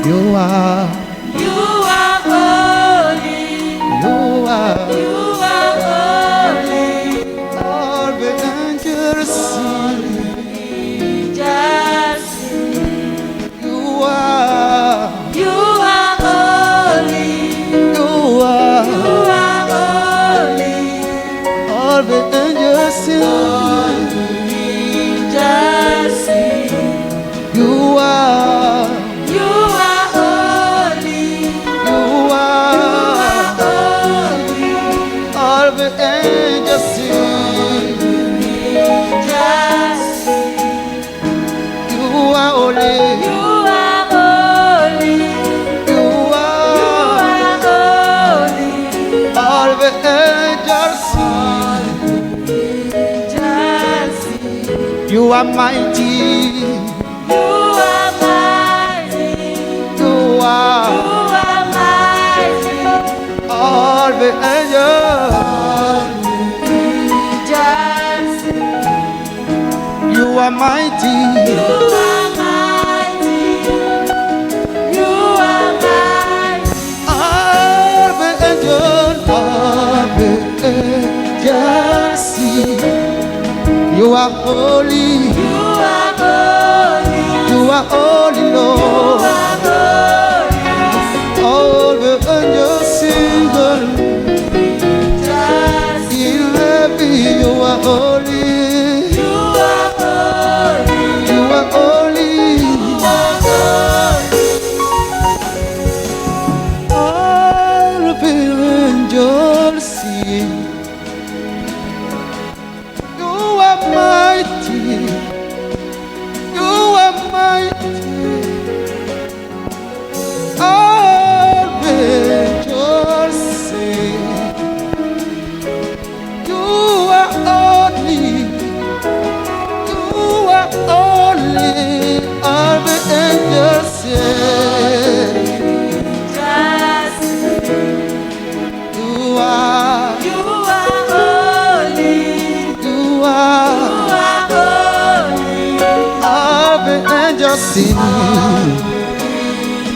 You are, You are holy. you are, You are holy. all the angels sing. Just sing. You are, You are holy. you are, You are holy. all the angels sing. Just sing. You are, You are holy. you are, Holy. all the angels sing. Just sing. You are holy, You are holy. you You are, are holy. all the angels sing. Just sing. You are mighty, You are mighty. you You are, are mighty. all the angels. Just sing. You are mighty, You are mighty. You are mighty. all the angels sing. You are holy, You are holy. you are holy, You Lord. are holy. All the angels sing. Just In heaven, you are holy, you are holy. you are holy. You are holy. All the angels sing. You are mighty, you are mighty. All the angels sing. You are holy, you are holy. All the angels sing. Just You are, you are holy. you You are. are holy. All the angels sing.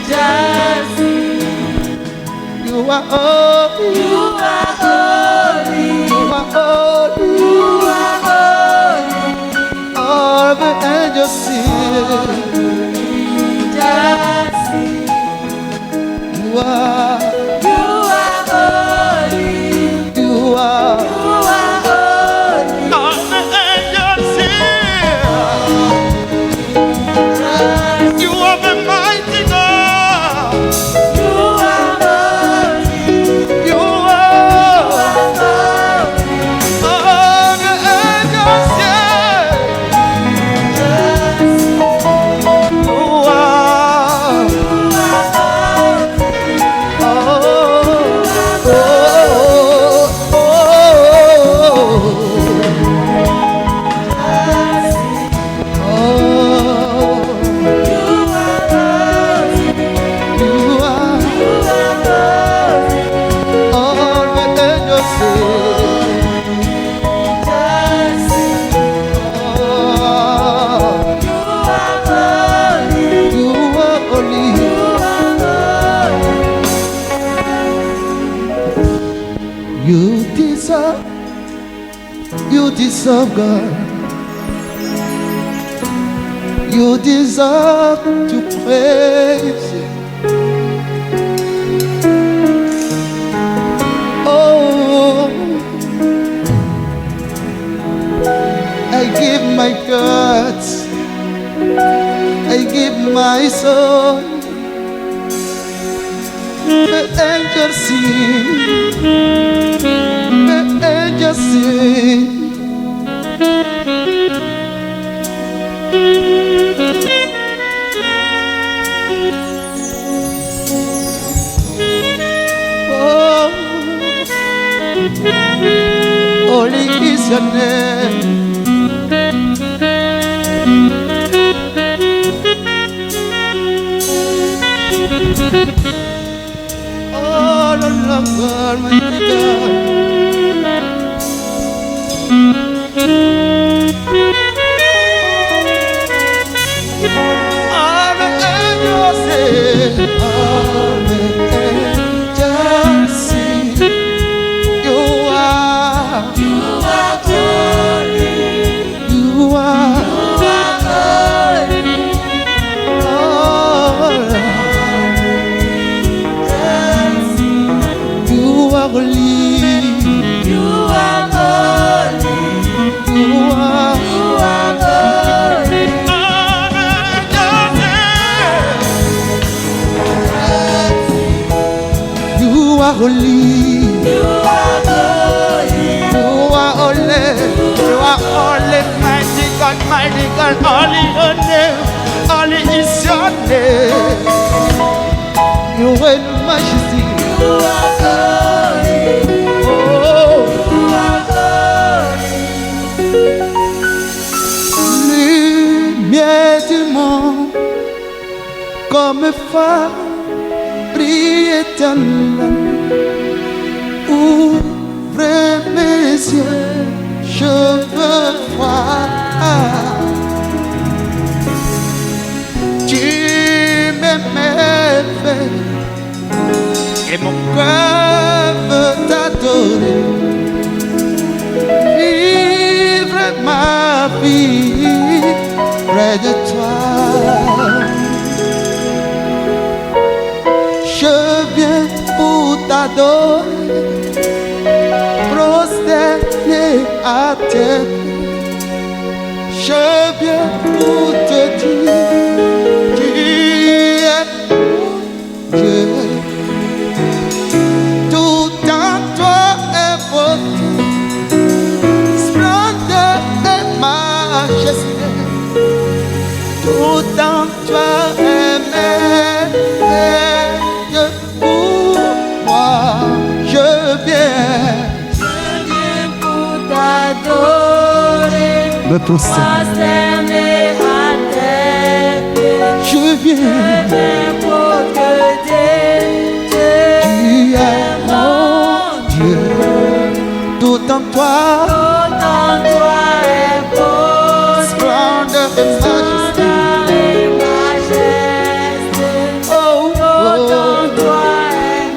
Just You are holy, you are holy. you are holy. You are holy. All the angels sing. Just You are, you are holy. you are. You are holy. All the angels sing. Just You are the mighty God. you are holy. You You are. are holy. All the angels sing. Just You are. you are holy. Oh, oh, oh, oh, oh. You are holy. You are. You are holy. All the angels sing. Just Oh, you are holy. you are holy. You are holy. You deserve God. You deserve to praise. Oh, I give my guts. I give my soul. The angels sing. The angels sing. Oh, holy is your name. Oh, Lord God, mighty God. you say, all the angels sing. You are holy. you are You are holy. all you are holy. You are holy. You are You are holy. you are holy. You are holy. You are holy. You are holy, mighty God, holy your name. Holy is your name. You reign in majesty. You are holy. Oh, You are holy. lumière du monde, comme phare, brille éternel. Ouvre mes yeux, je veux voir. Tu m'aimes et mon cœur veut t'adorer. Vivre ma vie près de toi. Je viens pour t'adorer, prosterné à tes pieds. Je viens pour te dire, tu es mon Dieu. Tout en toi est beauté, splendeur et majesté. Tout en toi est merveilleux pour moi. Je viens Pour t'adorer, me prosterner. prosterner à tes pieds. Je viens, Pour te dire, tu es mon Dieu. Tout en toi, autant toi est beau, splendeur et majesté. et majesté. Oh, Autant oh, toi est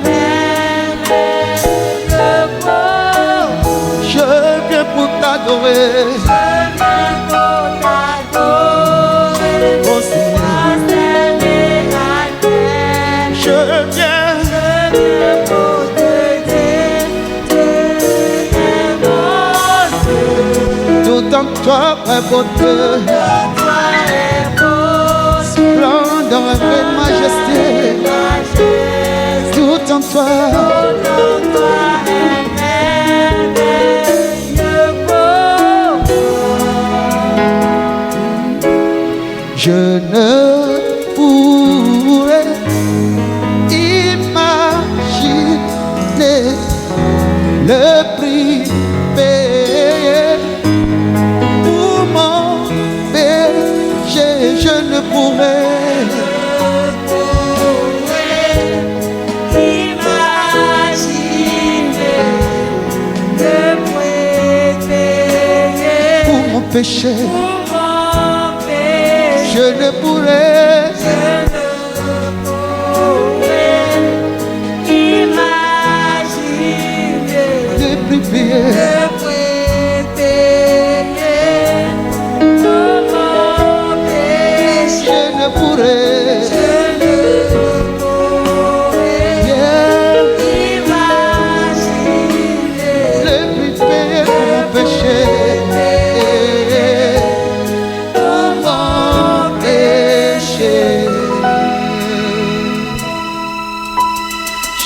merveilleux beau. je viens pour t'adorer. Je viens pour t'adorer, Oh Seigneur, prosterner à tes pieds. je viens, Je viens pour te dire, tu es mon Dieu. tout en toi est beauté, Toi est beau, splendeur et majesté. majesté. Tout en toi, Autant toi est merveilleux beau. je ne pourrais imaginer le prix payé pour mon péché. Je ne pourrais pour mon péché. Je ne pourrais le prix payé.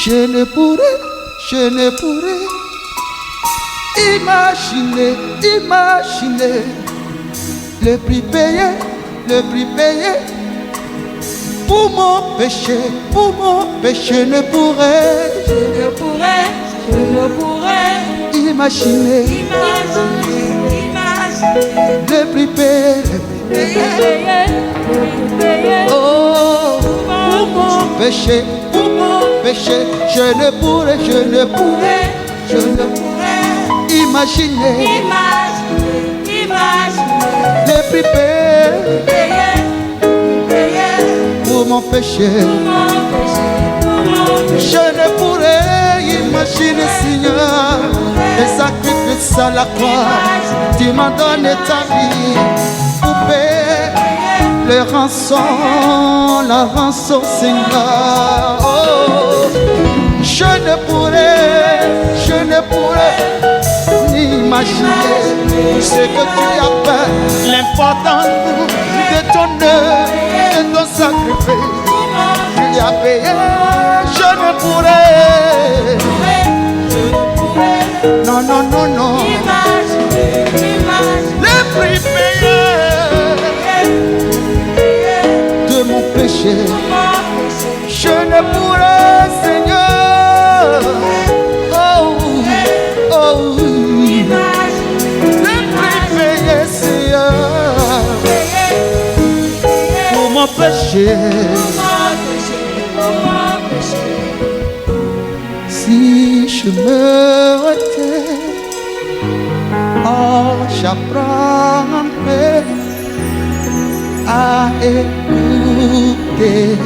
Je ne pourrais bien le prix payé pour mon péché. Pour mon péché. Je ne pourrais imaginer le prix payé pour mon péché, je ne pourrais imaginer le prix payé, oh, pour mon péché, je ne pourrais imaginer le prix payé pour mon péché. Je ne pourrais imaginer, Seigneur, les sacrifices à la croix. Tu m'as donné ta vie pour payer le rançon, la rançon, Seigneur. Oh, je ne pourrais imaginer ce que tu as fait, l'importance de ton œuvre, de ton sacrifice. Tu l'as payé, je ne pourrais. Non, non, non, non. Le prix payé de mon péché. Je ne pourrais, Seigneur. Oh, oh. Le prix payé, Seigneur, pour mon péché. Si je me retais, oh, j'apprendrai à écouter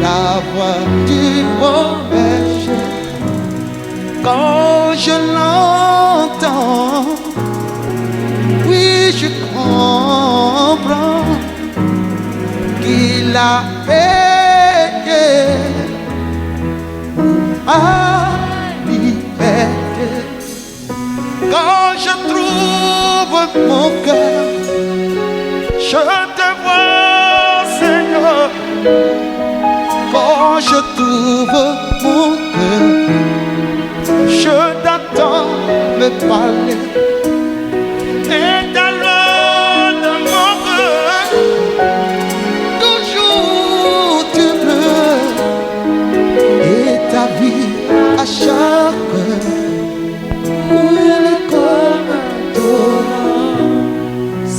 la voix du bon berger. Quand je l'entends, oui, je comprends qu'il a payé ma liberté. Quand je trouve mon cœur, je te vois, Seigneur. Quand je trouve mon cœur, je t'entends me parler. Et alors de mon cœur, toujours tu veux. Et ta vie à chaque heure coule comme un torrent.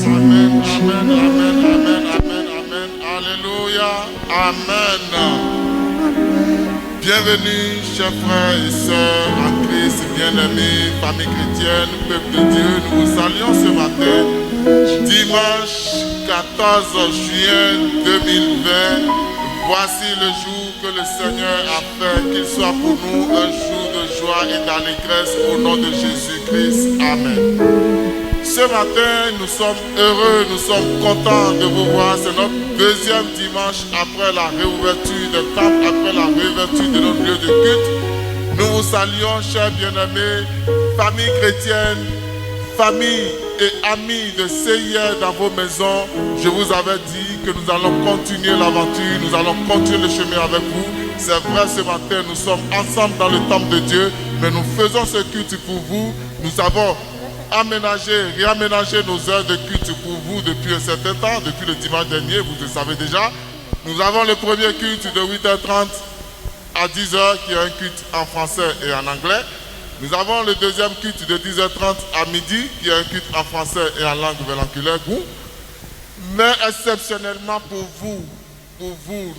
Amen, amen, amen, amen, amen, amen. Alléluia, amen. Bienvenue, chers frères et sœurs en Christ, bien-aimés, famille chrétienne, peuple de Dieu. Nous vous saluons ce matin, dimanche 14 juin 2020. Voici le jour que le Seigneur a fait, qu'il soit pour nous un jour de joie et d'allégresse au nom de Jésus-Christ. Amen. Ce matin, nous sommes heureux, nous sommes contents de vous voir. C'est notre deuxième dimanche après la réouverture des temples, après la réouverture de notre lieu de culte. Nous vous saluons, chers bien-aimés, famille chrétienne, famille et amis de CIR dans vos maisons. Je vous avais dit que nous allons continuer l'aventure, nous allons continuer le chemin avec vous. C'est vrai, ce matin, nous sommes ensemble dans le temple de Dieu, mais nous faisons ce culte pour vous. Nous avons réaménager nos heures de culte pour vous depuis un certain temps, depuis le dimanche dernier, vous le savez déjà. Nous avons le premier culte de 8h30 à 10h qui est un culte en français et en anglais. Nous avons le deuxième culte de 10h30 à midi qui est un culte en français et en langue vernaculaire. Mais exceptionnellement pour vous,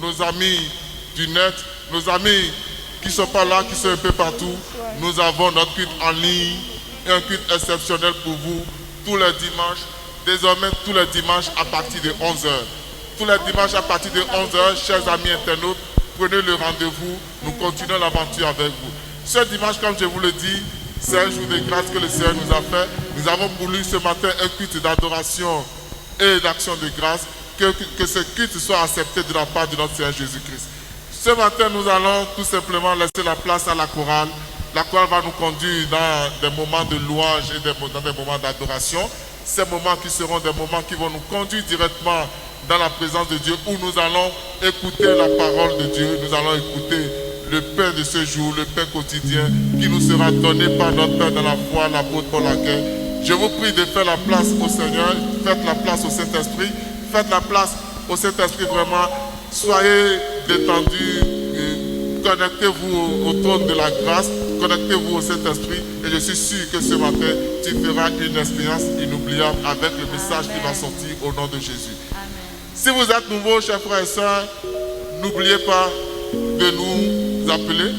nos amis du net, nos amis qui ne sont pas là, qui sont un peu partout, nous avons notre culte en ligne. Un culte exceptionnel pour vous tous les dimanches, désormais tous les dimanches à partir de 11h. Tous les dimanches à partir de 11h, chers amis internautes, prenez le rendez-vous, nous continuons l'aventure avec vous. Ce dimanche, comme je vous le dis, c'est un jour de grâce que le Seigneur nous a fait. Nous avons voulu ce matin un culte d'adoration et d'action de grâce, que ce culte soit accepté de la part de notre Seigneur Jésus-Christ. Ce matin, nous allons tout simplement laisser la place à la chorale. La chorale va nous conduire dans des moments de louange et dans des moments d'adoration. Ces moments qui seront des moments qui vont nous conduire directement dans la présence de Dieu, où nous allons écouter la parole de Dieu, nous allons écouter le pain de ce jour, le pain quotidien qui nous sera donné par notre Père dans la foi, l'apôtre Paul Laquais. Je vous prie de faire la place au Seigneur, faites la place au Saint-Esprit, faites la place au Saint-Esprit vraiment, soyez détendus, connectez-vous au trône de la grâce, connectez-vous au Saint-Esprit et je suis sûr que ce matin, tu feras une expérience inoubliable avec le message qui va sortir au nom de Jésus. Amen. Si vous êtes nouveau, chers frères et sœurs, n'oubliez pas de nous appeler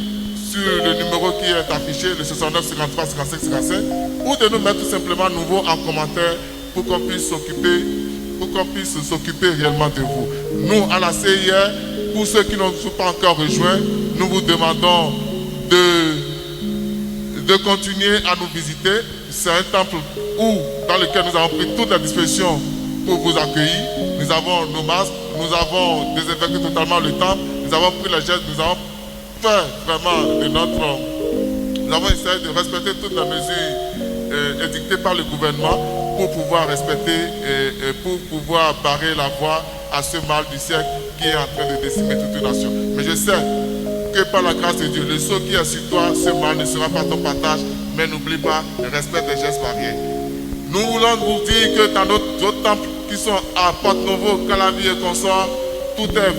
sur le numéro qui est affiché, le 69 53 55 55, ou de nous mettre tout simplement nouveau en commentaire pour qu'on puisse s'occuper réellement de vous. Nous, à la CIR, pour ceux qui ne sont pas encore rejoints, nous vous demandons de continuer à nous visiter. C'est un temple dans lequel nous avons pris toutes les dispositions pour vous accueillir. Nous avons nos masques, nous avons désinfecté totalement le temple, nous avons pris les gestes, nous avons fait vraiment de notre... Nous avons essayé de respecter toutes les mesures édictées par le gouvernement pour pouvoir respecter et pour pouvoir barrer la voie à ce mal du siècle qui est en train de décimer toute une nation. Mais je sais que par la grâce de Dieu, le sceau qui est sur toi, ce mal ne sera pas ton partage, mais n'oublie pas le respect des gestes barrières. Nous voulons vous dire que dans d'autres temples qui sont à Porte-Novo, Calavi et consorts, toutes les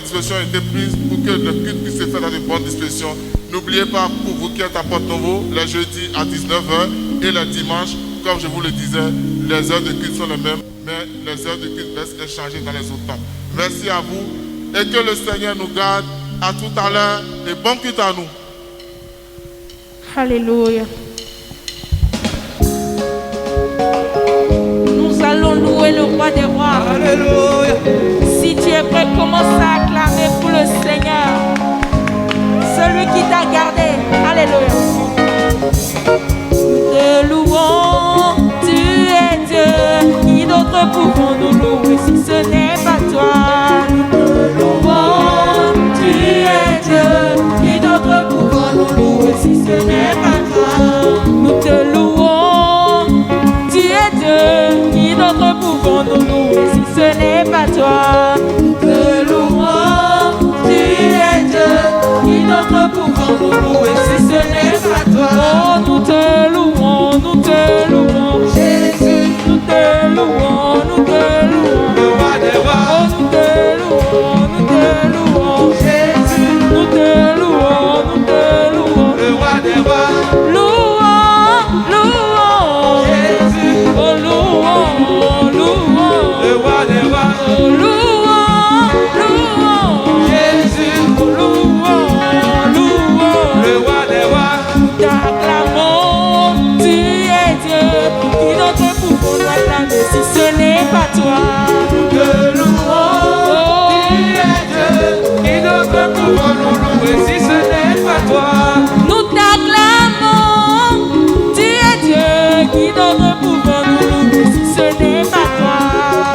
dispositions ont été prises pour que le culte puisse se faire dans de bonnes dispositions. N'oubliez pas, pour vous qui êtes à Porte-Novo, les jeudis à 19h et les dimanches, comme je vous le disais, les heures de culte sont les mêmes, mais les heures de culte restent échangées dans les autres temps. Merci à vous et que le Seigneur nous garde. À tout à l'heure et bon culte à nous. Alléluia. Nous allons louer le roi des rois. Alléluia. Si tu es prêt, commence à acclamer pour le Seigneur, celui qui t'a gardé. Alléluia. Nous te louons, tu es Dieu. Qui d'autre pouvons nous louer si ce n'est pas toi? Nous te louons, tu es Dieu. Qui d'autre pouvons nous louer si ce n'est pas toi? Nous te louons, tu es Dieu. Qui d'autre pouvons nous louer si ce n'est pas toi? Nous te louons, tu es Dieu. Qui d'autre pouvons nous louer si ce n'est pas toi? Oh, nous te louons, Jésus. Nous te louons, le roi des rois. Oh, nous te louons, Jésus. Nous te louons, le roi des rois. Louons, Jésus. Oh, louons, le roi des rois. Oh, louons, Jésus. Oh, louons, le roi des rois. Nous t'acclamons, tu es Dieu. Qui d'autre pouvons nous acclamer si ce n'est pas toi? Nous te louons, tu es Dieu. Qui d'autre pouvons nous louer si ce n'est pas toi? Nous t'acclamons, tu es Dieu. Qui d'autre pouvons nous louer si ce n'est pas toi?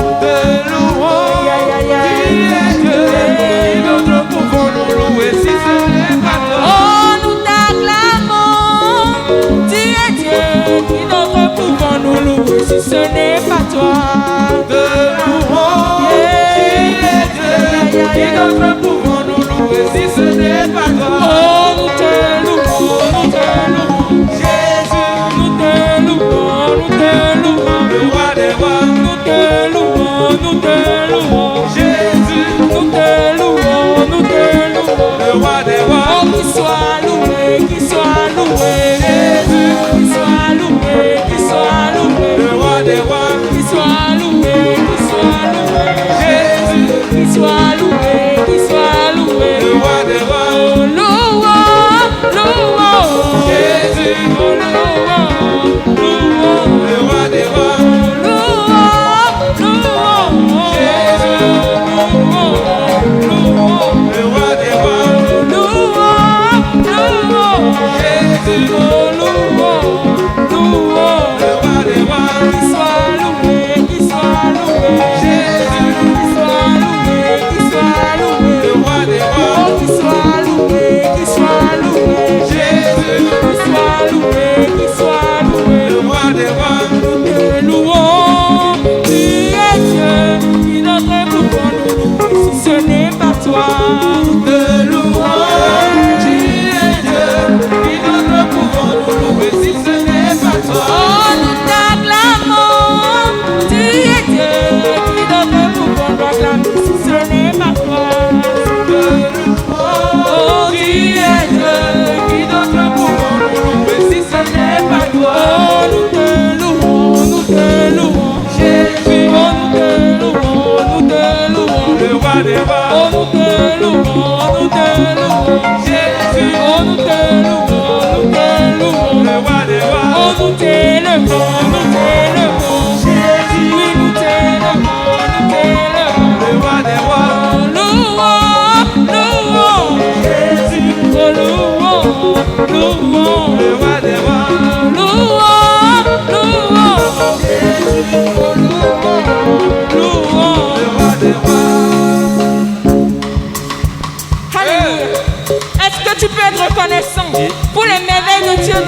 Nous te louons, tu es Dieu. Qui d'autre pouvons nous louer si ce n'est pas toi? Oh, nous t'acclamons, tu es Dieu. Qui d'autre pouvons nous louer si ce n'est pas toi? Nous te louons, tu es Dieu. Qui d'autre pouvons nous louer si ce n'est pas toi? Oh, nous te louons, Jésus. Nous te louons, le roi des rois. Nous te louons, Jésus. Nous te louons, le roi des rois. Oh, qu'il soit loué, Jésus. Qu'il soit loué, le roi des rois. Qu'il soit loué, Jésus. Qu'il soit loué, le roi des rois. Oh, louons, Jésus. Oh, louons, le roi des rois. Louons, Jésus.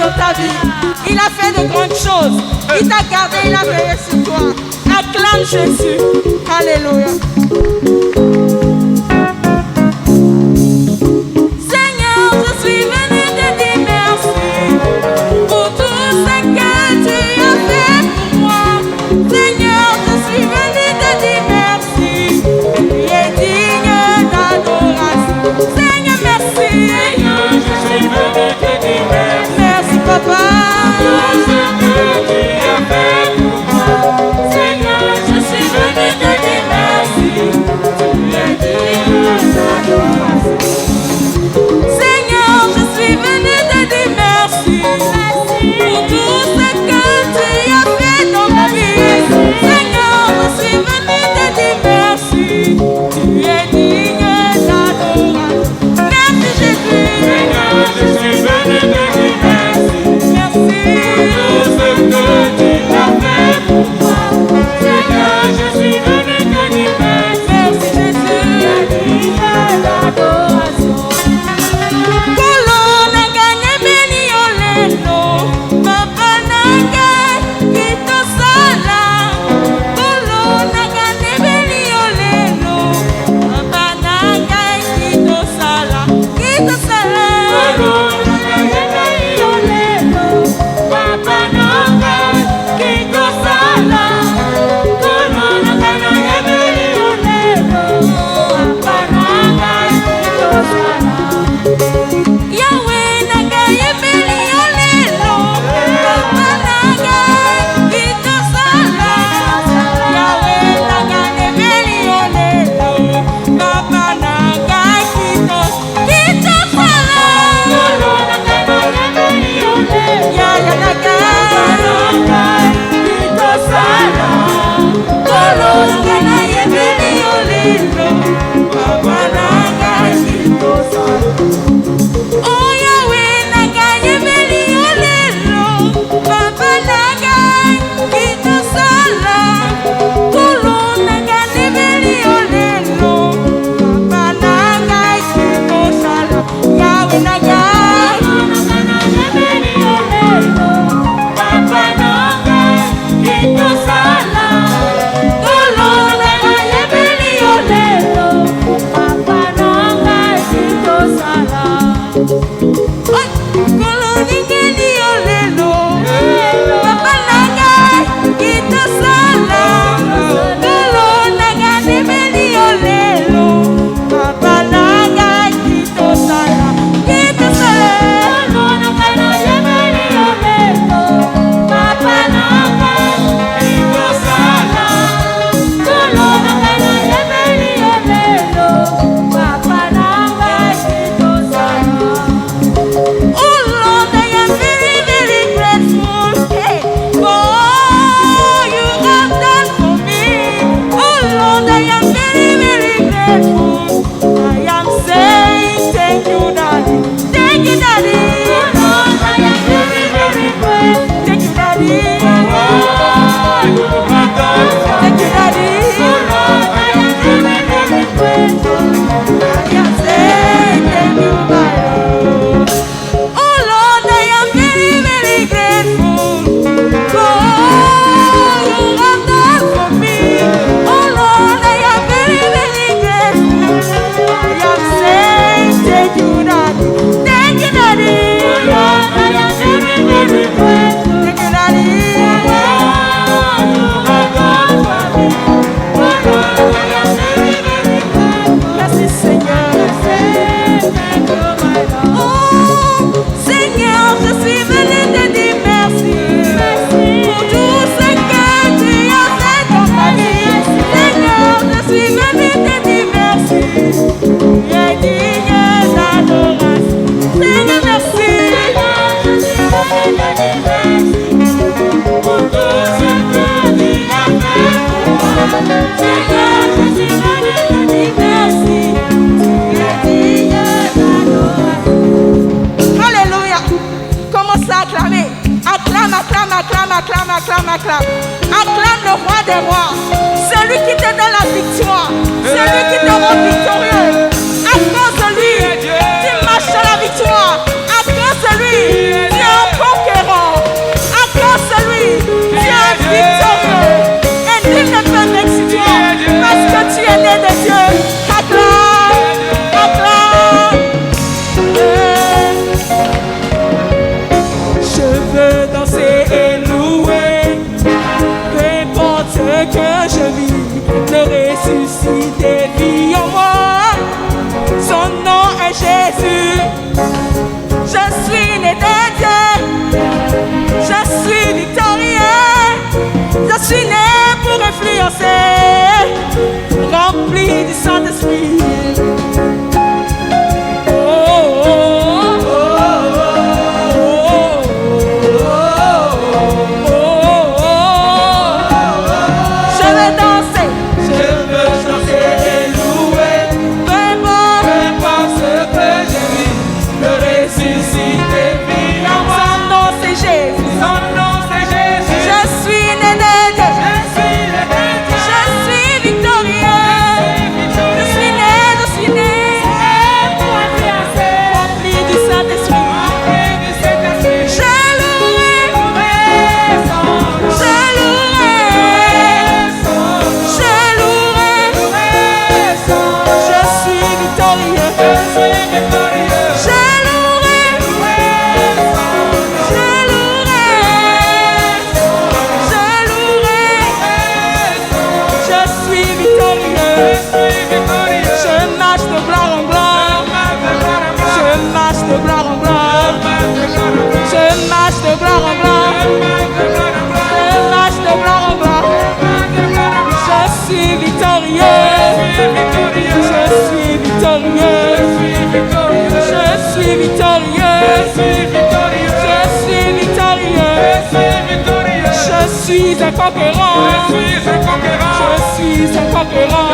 dans ta vie. Il a fait de grandes choses. Il t'a gardé, il a veillé sur toi. Acclame Jésus. Alléluia. Seigneur, je suis venu te dire merci pour tout ce que tu as fait pour moi. Seigneur, je suis venu te dire merci. Tu es digne d'adoration. Seigneur, merci. Seigneur, je suis venu te dire merci. Merci, Papa. Pour ce que tu as fait pour moi. Seigneur, je suis venu te dire merci. Tu es digne d'adoration. Seigneur, je suis venu te dire merci pour tout ce que tu as fait dans ma vie. Seigneur, je suis venu te dire merci. Tu es digne d'adoration. Merci Jésus. Seigneur, je suis venu te dire merci. Merci. Pour tout ce que tu as fait pour moi. Seigneur, je suis venu te dire merci. Merci Jésus. Tu es digne d'adoration. Kolona ganye beni oleno, papa nanga kito sala. Kolona ganye beni oleno, papa nanga kito sala, kito sala. Yahweh nanga yebeli oleno, papa nanga kito sala. Yahweh nanga yebeli oleno, papa nanga kito sala. Yaya nanga kito sala. Kolona nanga yebeli oleno, papa nanga kito sala. Oh Yahweh nanga yebeli olelo, papa nanga kito sala. Kolo nanga yebeli olelo, papa nanga kito sala. Yahweh nanga yebeli olelo, papa nanga kito sala. Kolo nanga yebeli olelo, papa nanga kito sala. Koloni ngeni olelo, papa nanga kito sala. Kolona ngani beni olelo, papa nanga kito sala. Kito sala. Kolona ngani beni olelo, papa nanga kito sala. Kolona ngani beni olelo, papa nanga kito sala. Oh Lord, I am very, very grateful for all you have done for me. Oh Lord, I am very, very grateful. I am saying thank you, Daddy. Thank you, Daddy. Oh Lord, I am very, very grateful. Thank you, Daddy. Thank you, Daddy. Oh Lord, I am very, very grateful. I am saying thank you, my Lord. Oh Lord, I am very, very grateful for all you have done for me. Oh Lord, I am ressuscité vit en moi. Son nom est Jésus. Je suis né de Dieu. Je suis victorieux. Je suis né pour influencer, rempli du Saint-Esprit. Je suis un conquérant. Je suis un conquérant. Je suis un conquérant.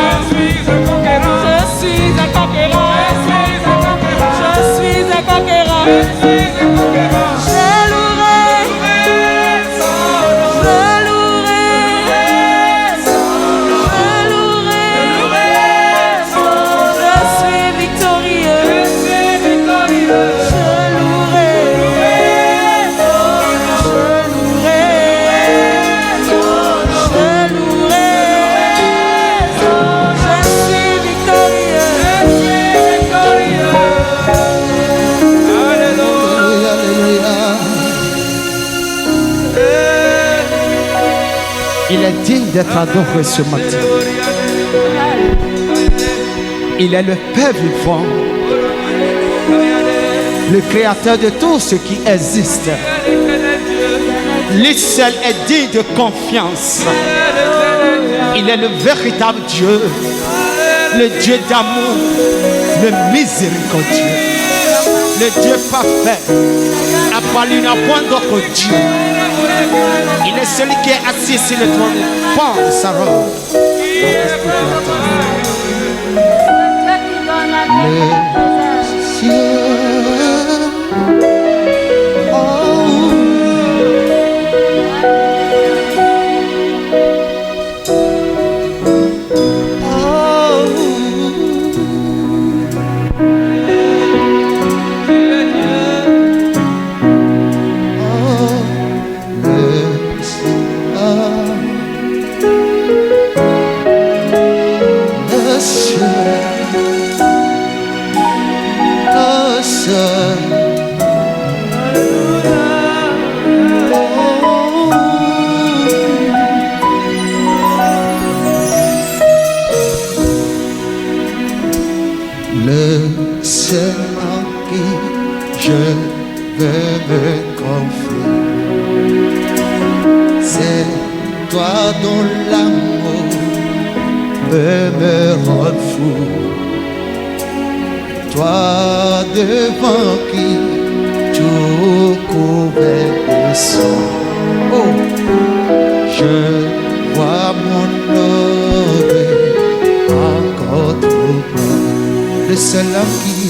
Je suis un conquérant. Je louerai. Je louerai. Je louerai. Je suis victorieux. Je louerai. Il est digne d'être adoré ce matin. Il est le Père vivant, le créateur de tout ce qui existe. Lui seul est digne de confiance. Il est le véritable Dieu, le Dieu d'amour, le miséricordieux, le Dieu parfait. À part lui, il n'y a point d'autre Dieu. Il est celui qui est assis sur le trône de fond de sa robe. Le ciel, le seul en qui je veux me confier, c'est toi dont l'amour peut me rendre fou, toi devant qui tout couvert de sang. Oh, je vois mon orgueil encore trop grand. Le seul en qui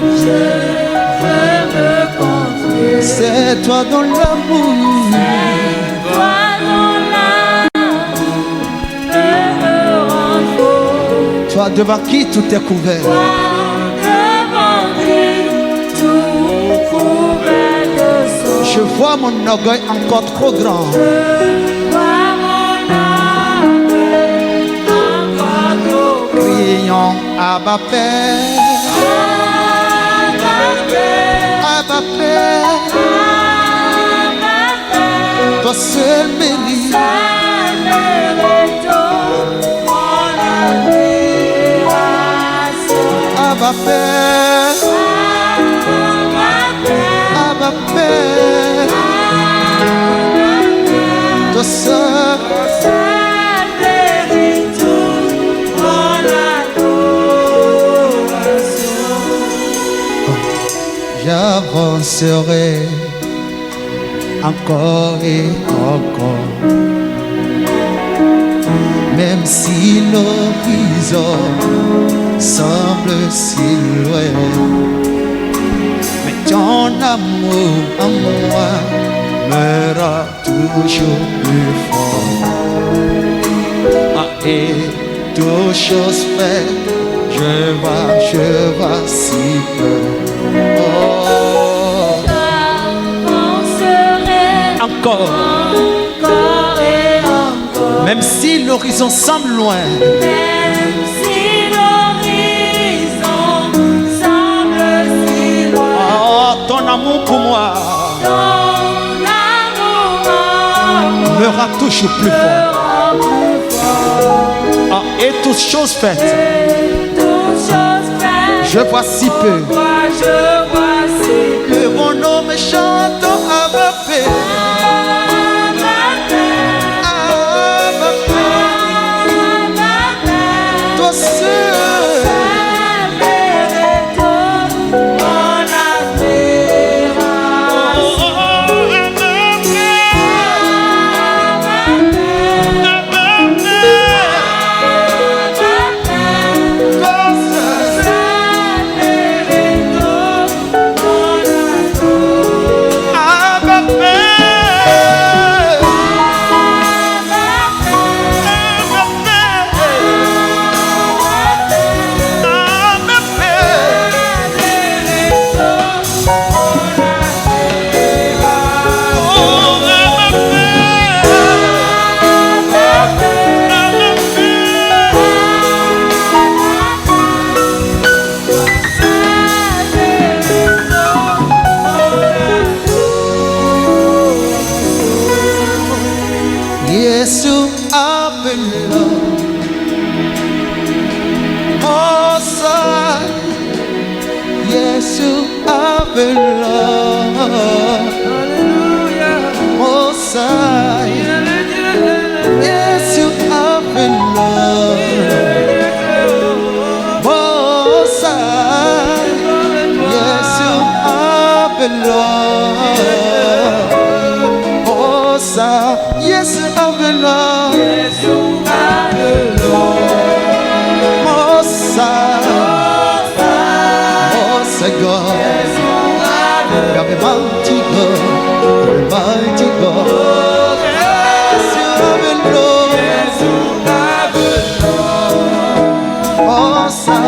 je veux me confier, c'est toi dans l'amour, peut me rendre fou. Toi devant qui tout est couvert, devant qui tout couvert de sang. Je vois mon orgueil encore trop grand. Crions Abba Père, Abba Père, toi seul mérite Abba Père, Abba Père, toi seul mérite toute mon adoration. j'avancerai encore et encore, même si l'horizon semble si loin, mais ton amour en moi me rend toujours plus fort. Ah, et toutes choses faites, je vois si peu. Oh, J'avancerai encore, encore et encore, même si l'horizon semble loin, même si l'horizon semble si loin. oh, ton amour pour moi Ton amour me rend toujours plus fort. Ah, et toutes choses faites, toutes choses faites, je vois si peu. moi je vois si peu. Le mon nom me chante Abba Père, Abba Père, toi seul. Yesu apela Mosa, Yesu apela Mosa, Yesu apela Mosa, Yesu apela Mosa, Yesu apela Mosa, Mosa God, you're the mighty God, the mighty God. Yesu apela Mosa,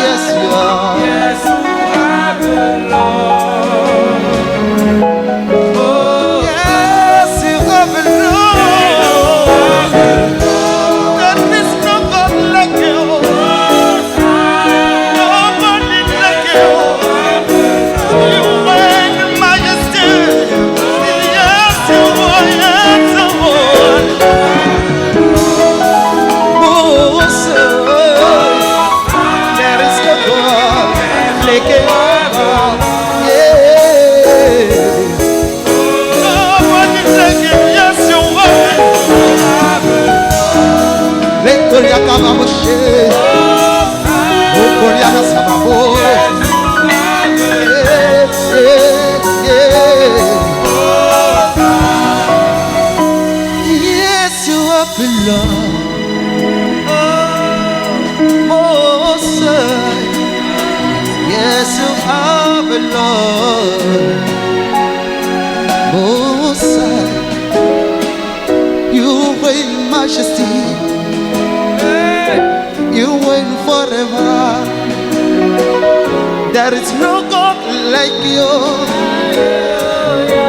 yes you are. Yes, you are beloved. Yes, you are beloved. Most High, you reign in majesty, you reign forever. There is no God like you.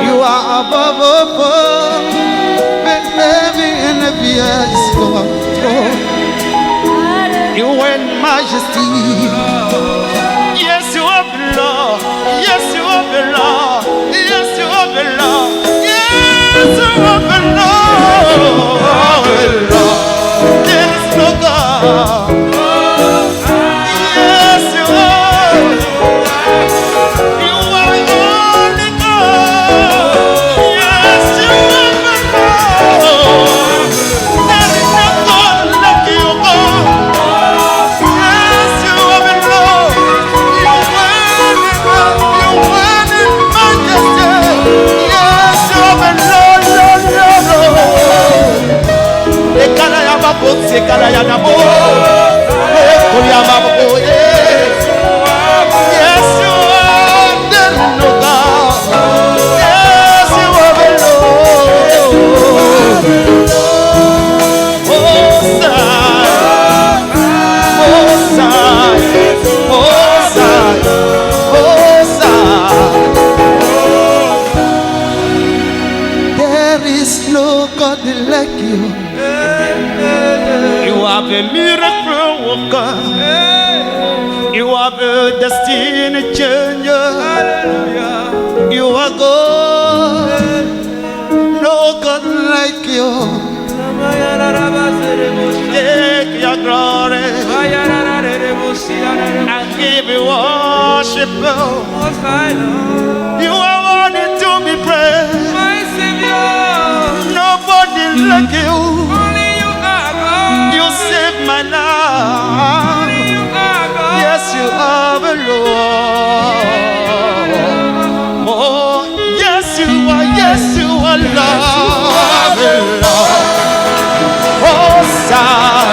You are above all, when heaven and the earth go up. You reign in majesty. Yes, you are beloved. Yes, you are beloved. Yes, you are beloved. Yes, you are beloved. There is no God. Bosse Kalayana Bo. Koyama Bo. Yes, you are the Lord. Yes, you are the Lord. There is no God like you. You are the miracle worker. You are the destiny changer. You are God. No God like you. Take your glory. I give you worship. You are worthy to be praised. Nobody like you. You saved my life. Yes, you are the Lord. Oh, yes, you are. Yes, you are Lord. Oh, son.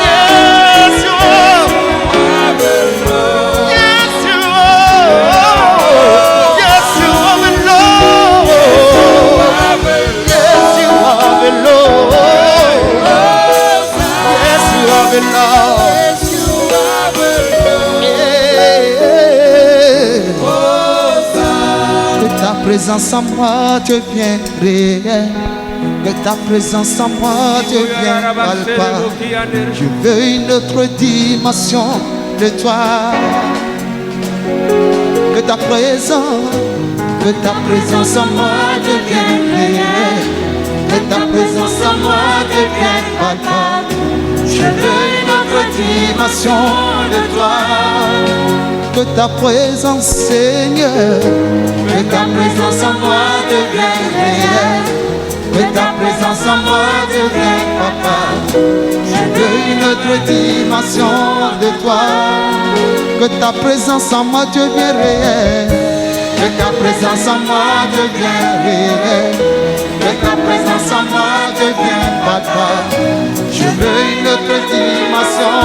Yes, you are. Yes, you are. Yes, you are the Lord. Yes, you are the Lord. Yes, you are the Lord. Que ta présence en moi devient réelle. Que ta présence en moi devient palpable. Je veux une autre dimension de toi. Que ta présence en moi devienne réelle. Que ta présence en moi devienne palpable. Je veux une autre dimension de toi. Que ta présence, Seigneur, que ta présence en moi devienne réelle. Que ta présence en moi devienne papa. Je veux une autre dimension de toi. Que ta présence en moi devienne réelle. Que ta présence en moi devienne réelle. Que ta présence en moi devienne papa. Je veux une autre dimension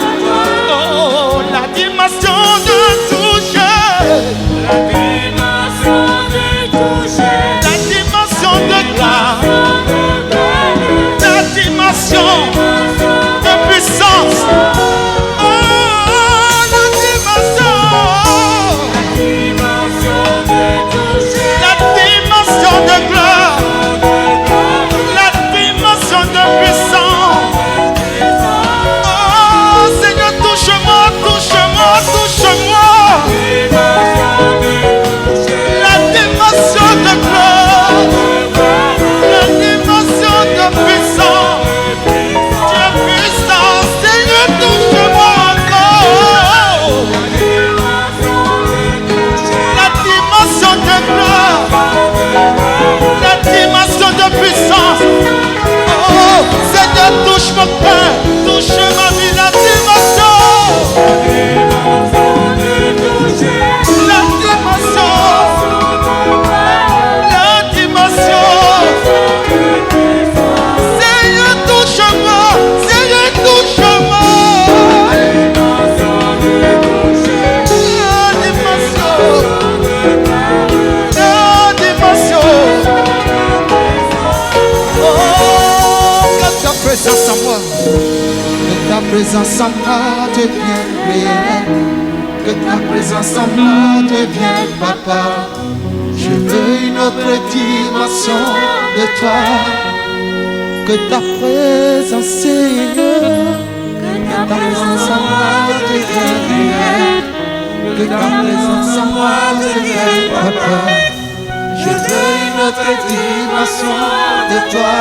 de toi. Oh, la dimension de toucher. La dimension de toucher. La dimension de gloire. La dimension de puissance. Oh, la dimension. La dimension de toucher. La dimension de gloire. La dimension de puissance. Oh, Seigneur, touche-moi, touche-moi, touche-moi. La dimension de gloire. La dimension de puissance. Tu es puissant, Seigneur, touche-moi encore. La dimension de gloire. La dimension de puissance. Oh, Seigneur, touche mon cœur, touche ma vie, la dimension. La dimension. La dimension. Seigneur, touche-moi, Seigneur, touche-moi. La dimension. La dimension. Oh, que ta présence en moi. Que ta présence en moi devienne réelle. Que ta présence en moi devienne papa. Je veux une autre dimension de toi. Que ta présence, Seigneur. Que ta présence en moi devienne réelle. Que ta présence en moi devienne papa. Je veux une autre dimension de toi.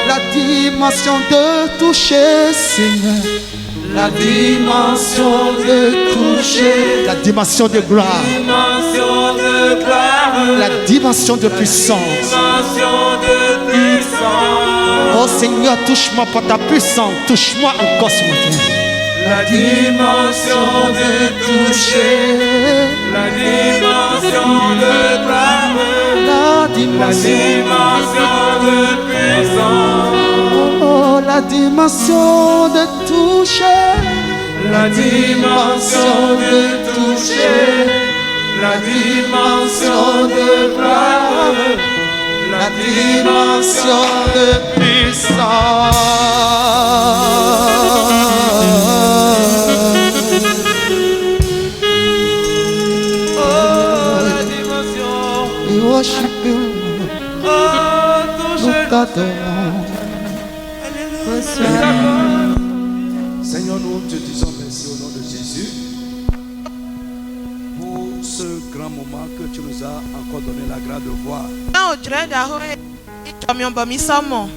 La dimension de toucher, Seigneur. La dimension de toucher. La dimension de gloire. La dimension de puissance. Oh Seigneur, touche-moi par ta puissance. Touche-moi encore ce matin. La dimension de toucher. La dimension de gloire. La dimension de puissance. Oh, la dimension de toucher, La dimension de toucher, la dimension de gloire, la dimension de puissance. Oh, la dimension. We worship you, Oh, nous toucher. t'adorons. Seigneur, nous te disons merci au nom de Jésus pour ce grand moment que tu nous as encore donné la grâce de voir.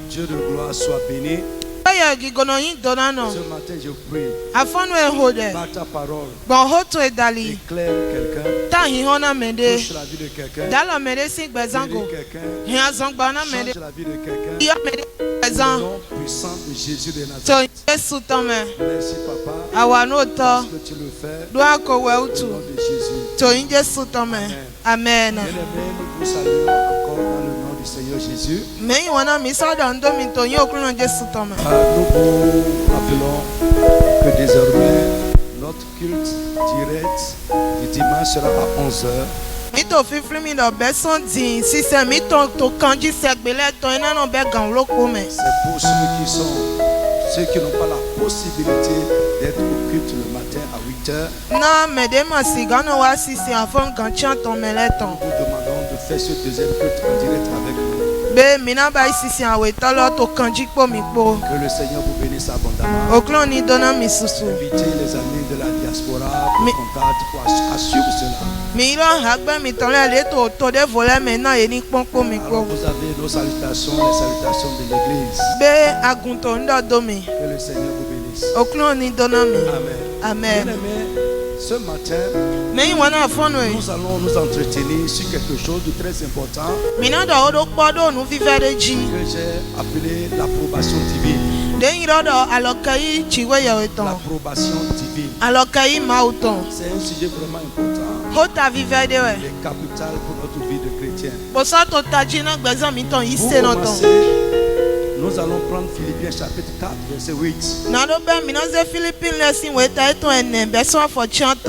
Dieu de gloire soit béni. Ce matin, je prie par ta parole. Éclaire quelqu'un. Touche la vie de quelqu'un. Guéris quelqu'un. Change la vie de quelqu'un. Au nom puissant de Jésus de Nazareth. Merci papa. Parce que tu le fais. Au nom de Jésus. Amen. Bien-aimés, nous vous saluons encore dans le nom du Seigneur Jésus. Nous vous rappelons que désormais notre culte direct du dimanche sera à 11h. C'est pour ceux qui n'ont pas la possibilité d'être au culte le matin à 8h. Nous vous demandons de faire ce deuxième culte en direct avec nous. Que le Seigneur vous bénisse abondamment. Invitez les amis de la diaspora pour contact pour assurer cela. Alors vous avez nos salutations, les salutations de l'église. Que le Seigneur vous bénisse. Amen. Bien-aimés, ce matin, nous allons nous entretenir sur quelque chose de très important que j'ai appelé l'approbation divine. L'approbation divine. C'est un sujet vraiment important et capital pour notre vie de chrétien. Pour commencer, nous allons prendre Philippiens chapitre 4, verset 8.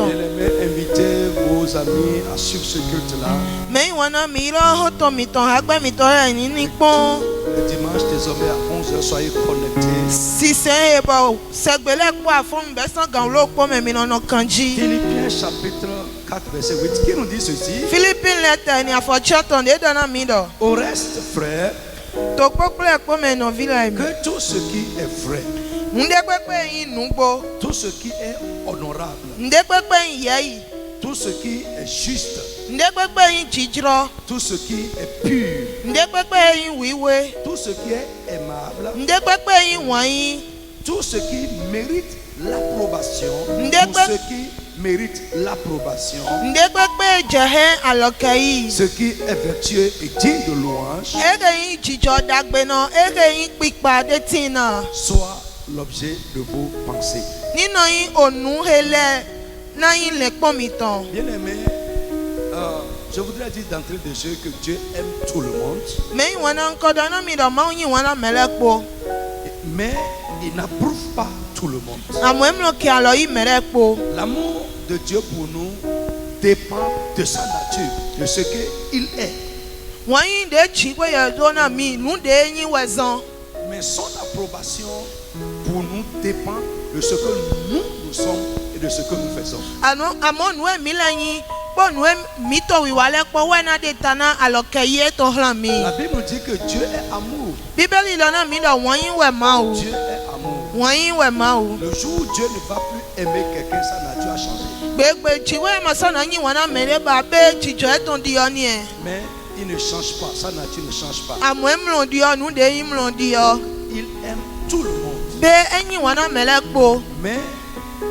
Bien-aimés, invitez vos amis à suivre ce culte-là. Le dimanche, désormais à 11h, soyez connectés. Philippiens chapitre 4, verset 8, qui nous dit ceci. Au reste, frères, que tout ce qui est vrai, tout ce qui est honorable, tout ce qui est juste, tout ce qui est pur, tout ce qui est aimable, tout ce qui mérite l'approbation, tout ce qui mérite l'approbation, ce qui est vertueux et digne de louange, soit l'objet de vos pensées. Bien-aimés, je voudrais dire d'entrée de jeu que Dieu aime tout le monde, mais il n'approuve pas tout le monde. L'amour de Dieu pour nous dépend de sa nature, de ce qu'il est. Mais son approbation pour nous dépend de ce que nous sommes et de ce que nous faisons. La Bible nous dit que Dieu est amour. Dieu est amour. Le jour où Dieu ne va plus aimer quelqu'un, sa nature a changé. Mais il ne change pas, sa nature ne change pas. Il aime tout le monde. Mais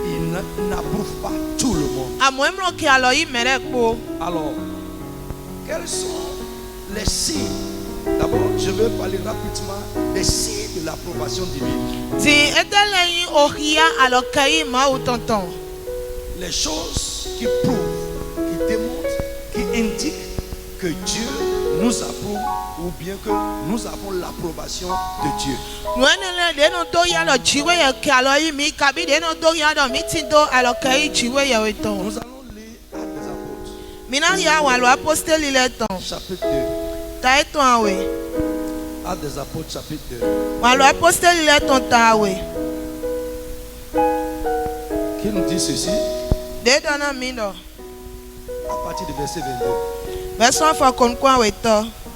il n'approuve pas tout le monde. Alors, quels sont les signes? D'abord, je vais parler rapidement des signes de l'approbation divine. Les choses qui prouvent, qui démontrent, qui indiquent que Dieu nous approuvent ou bien que nous avons l'approbation de Dieu. Nous allons lire Actes des Apôtres. Chapitre 2. Actes des Apôtres, chapitre 2. Qui nous dit ceci? À partir du verset 22.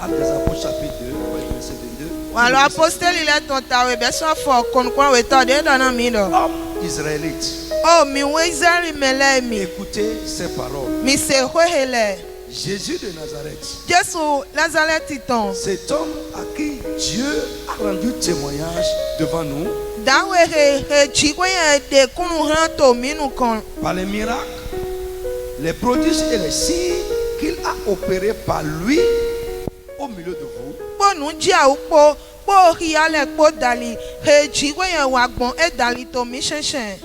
Actes des Apôtres, chapitre 2, verset 22. Homme israélite, écoutez ces paroles. Jésus de Nazareth, cet homme à qui Dieu a rendu témoignage devant nous par les miracles, les prodiges et les signes qu'il a opérés par lui au milieu de vous.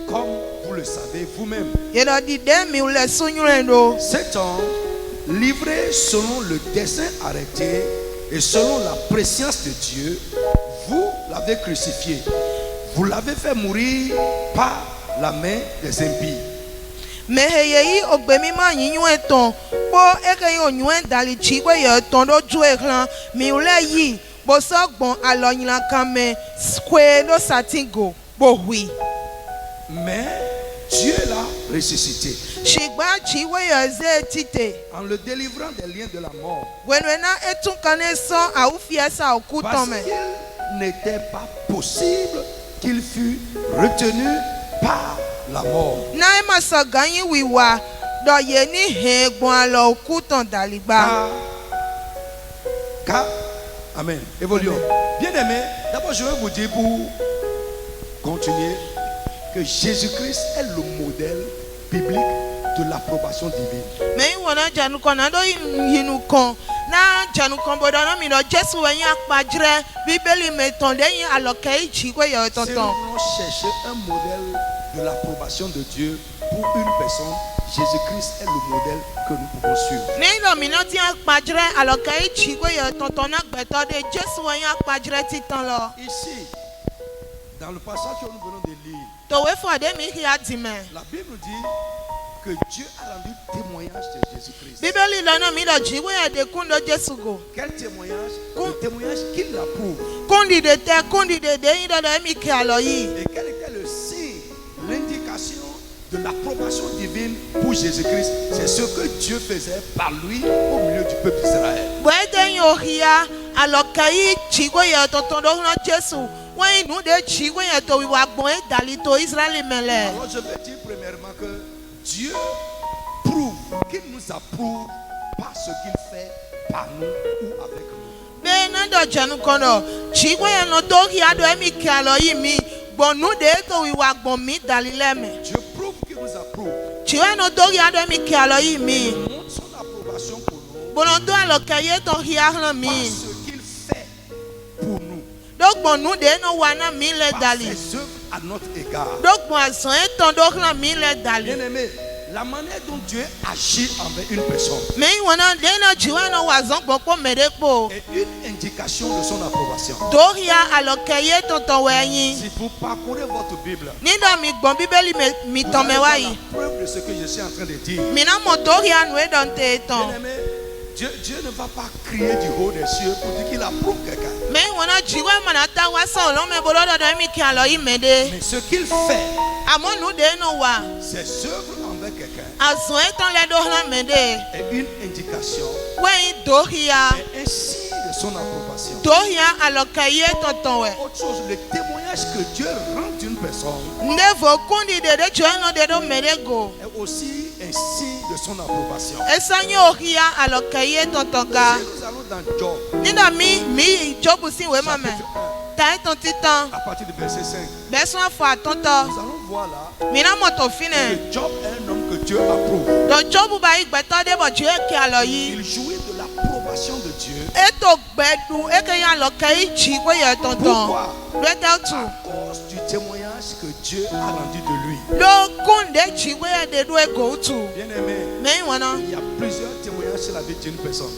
Comme vous le savez vous-même, cet homme, livré selon le dessein arrêté et selon la préscience de Dieu, vous l'avez crucifié. Vous l'avez fait mourir par la main des impies. Mais Dieu l'a ressuscité en le délivrant des liens de la mort, parce qu'il n'était pas possible qu'il fût retenu par la mort. Car, amen. Évoluons. Bien aimé, d'abord je vais vous dire pour continuer que Jésus-Christ est le modèle biblique de l'approbation divine. Si nous cherchons un modèle de l'approbation de Dieu pour une personne, Jésus-Christ est le modèle que nous pouvons suivre. Ici, dans le passage que nous venons de lire, la Bible dit que Dieu a rendu témoignage de Jésus-Christ. Quel témoignage? Le témoignage qu'il l'approuve. Et quel était le signe, l'indication de l'approbation divine pour Jésus-Christ? C'est ce que Dieu faisait par lui au milieu du peuple d'Israël. Alors je vais dire premièrement que Dieu prouve qu'il nous approuve par ce qu'il fait par nous ou avec nous. Dieu prouve qu'il nous approuve. Il montre son approbation pour nous par ce qu'il fait pour nous, par ses œuvres à notre égard. Bien aimé, la manière dont Dieu agit envers une personne est une indication de son approbation. Si vous parcourez votre Bible, vous avez la preuve de ce que je suis en train de dire. Bien aimé, Dieu ne va pas crier du haut des cieux pour dire qu'il approuve quelqu'un. Mais ce qu'il fait, ses œuvres envers quelqu'un, est une indication, est un signe de son approbation. Autre chose, le témoignage que Dieu rend d'une personne est aussi un signe de son approbation. Si nous allons dans Job, chapitre 1, à partir du verset 5, nous allons voir là que Job est un homme que Dieu approuve. Il jouit de l'approbation de Dieu. Pourquoi? À cause du témoignage témoignage que Dieu a rendu de lui. Bien-aimé, Il y a plusieurs témoignages sur la vie d'une personne.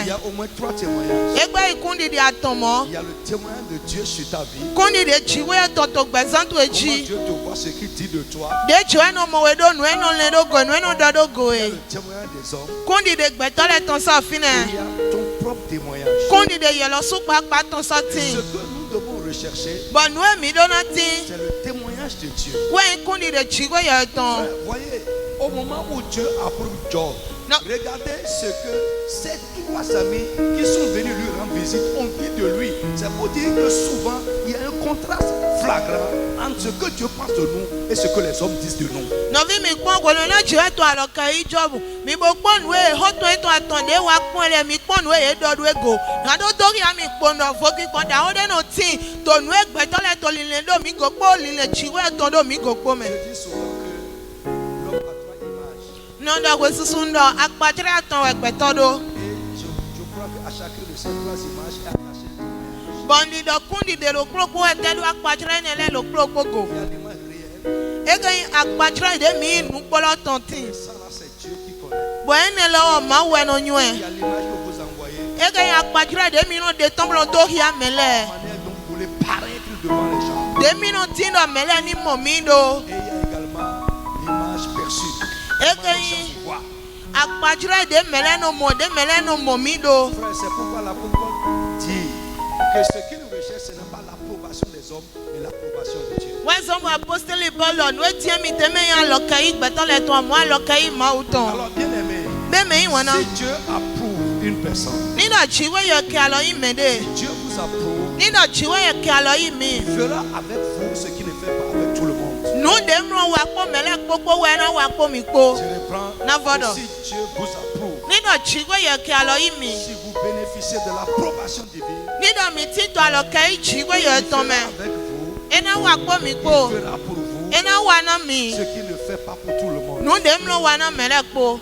Il y a au moins 3 témoignages. Il y a le témoignage de Dieu sur ta vie. Comment Dieu te voit, ce qu'il dit de toi. Il y a le témoignage des hommes. Il y a ton propre témoignage. Ce que nous devons rechercher, c'est le témoignage de Dieu. Voyez, au moment où Dieu approuve Job, regardez ce que ces 3 amis qui sont venus lui rendre visite ont dit de lui. C'est pour dire que souvent, il y a un contraste flagrant entre ce que Dieu pense de nous et ce que les hommes disent de nous. Je dis souvent que l'homme a 3 images. Et je crois qu'à chacune de ces 3 images est attaché une image. Il y a l'image réelle. Ça là, c'est Dieu qui connaît. Il y a l'image que vous envoyez. La manière dont vous voulez paraître devant les gens. Et il y a également l'image perçue. Frère, c'est pourquoi l'apôtre dit que ce qui nous recherche, ce n'est pas l'approbation des hommes, mais l'approbation de Dieu. Alors, bien aimé, si Dieu approuve une personne, si Dieu vous approuve, il fera avec vous ce qu'il ne fait pas avec tout le monde. Je reprends. Si Dieu vous approuve, si vous bénéficiez de l'approbation divine, il fera avec vous, il fera pour vous ce qu'il ne fait pas pour tout le monde.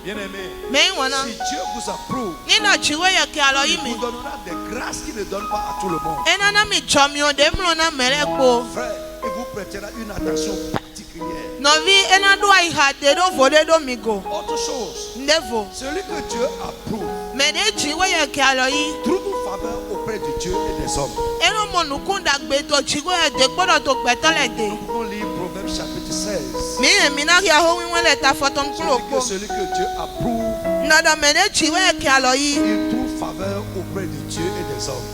Bien aimé, si Dieu vous approuve, il vous donnera des grâces qu'il ne donne pas à tout le monde. Frère, il vous prêtera une attention particulière. Autre chose, celui que Dieu approuve trouve une faveur auprès de Dieu et des hommes. Nous pouvons lire Proverbes chapitre 16. Celui que Dieu approuve, il trouve faveur auprès de Dieu et des hommes.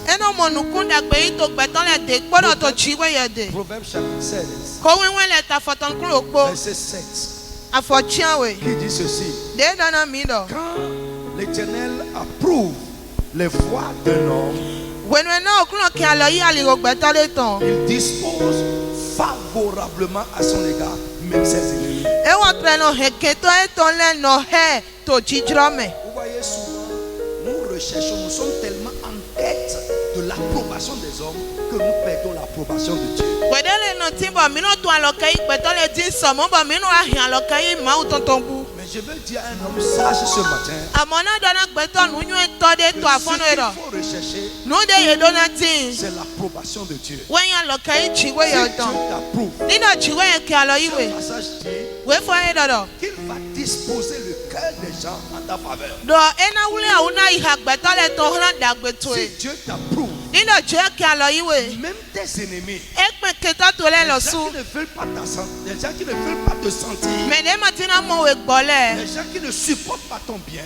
Proverbes chapitre 16, verset 7, qui dit ceci: quand l'Éternel approuve les voies d'un homme, il dispose favorablement à son égard, même ses ennemis. Vous voyez, souvent, nous recherchons, nous sommes tellement en quête de l'approbation des hommes que nous perdons l'approbation de Dieu. Mais je veux dire à un homme sage ce matin, ce qu'il faut rechercher, c'est l'approbation de Dieu. Si Dieu t'approuve, ce passage dit qu'il va disposer le cœur des gens en ta faveur. Si Dieu t'approuve, même tes ennemis, les gens qui ne veulent pas ta santé, les gens qui ne veulent pas te sentir, les gens qui ne supportent pas ton bien,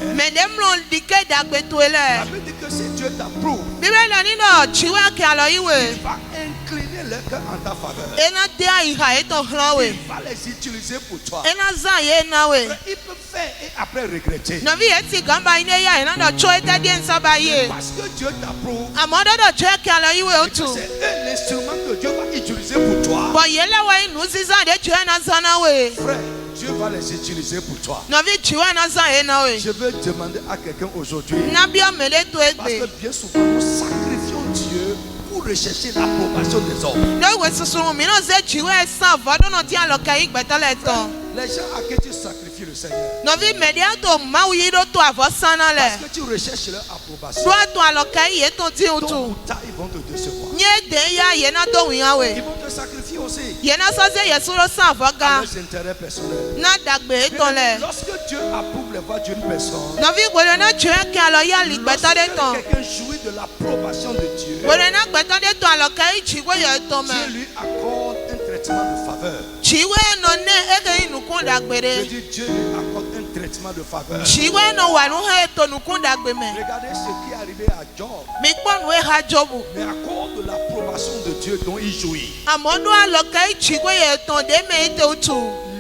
la Bible dit que si Dieu t'approuve, il va incliner leur cœur en ta faveur. Il va les utiliser pour toi. Il peut faire et après regretter. Parce que Dieu t'approuve, c'est un instrument que Dieu va utiliser pour toi. Frère, Dieu va les utiliser pour toi. Je veux demander à quelqu'un aujourd'hui, parce que bien souvent nous sacrifions Dieu pour rechercher l'approbation des hommes. Les gens à qui tu sacrifies le le Seigneur. Novi media to mawu yi do to avosana le. Parce que tu recherches leur approbation. Do to alokai ye to di Ton utu. bouta, ils vont te décevoir. Nye de ya ye na do wiawe. Ils vont te sacrifier aussi. Ye na so se yesu lo san À avoga. leurs intérêts personnels. Na dagbe to le. Lorsque Dieu approuve les voies d'une personne, Novi gwele na chue ke alo ya li lorsque gbeto de ton. quelqu'un jouit de l'approbation de Dieu, Gwele na gbeto de ton alokai chiwe ye to Dieu me. lui accorde un traitement de faveur. Chiwe no ne ege inukun Je dagbere. dis Dieu lui accorde un traitement de faveur. Chiwe no wa nu he to nukun dagbe me. Regardez ce qui est arrivé à Job. Mi kpɔ nu ha jobu. Mais à cause de l'approbation de Dieu dont il jouit, Amewo do alokai chiwe ye to de me ite utu.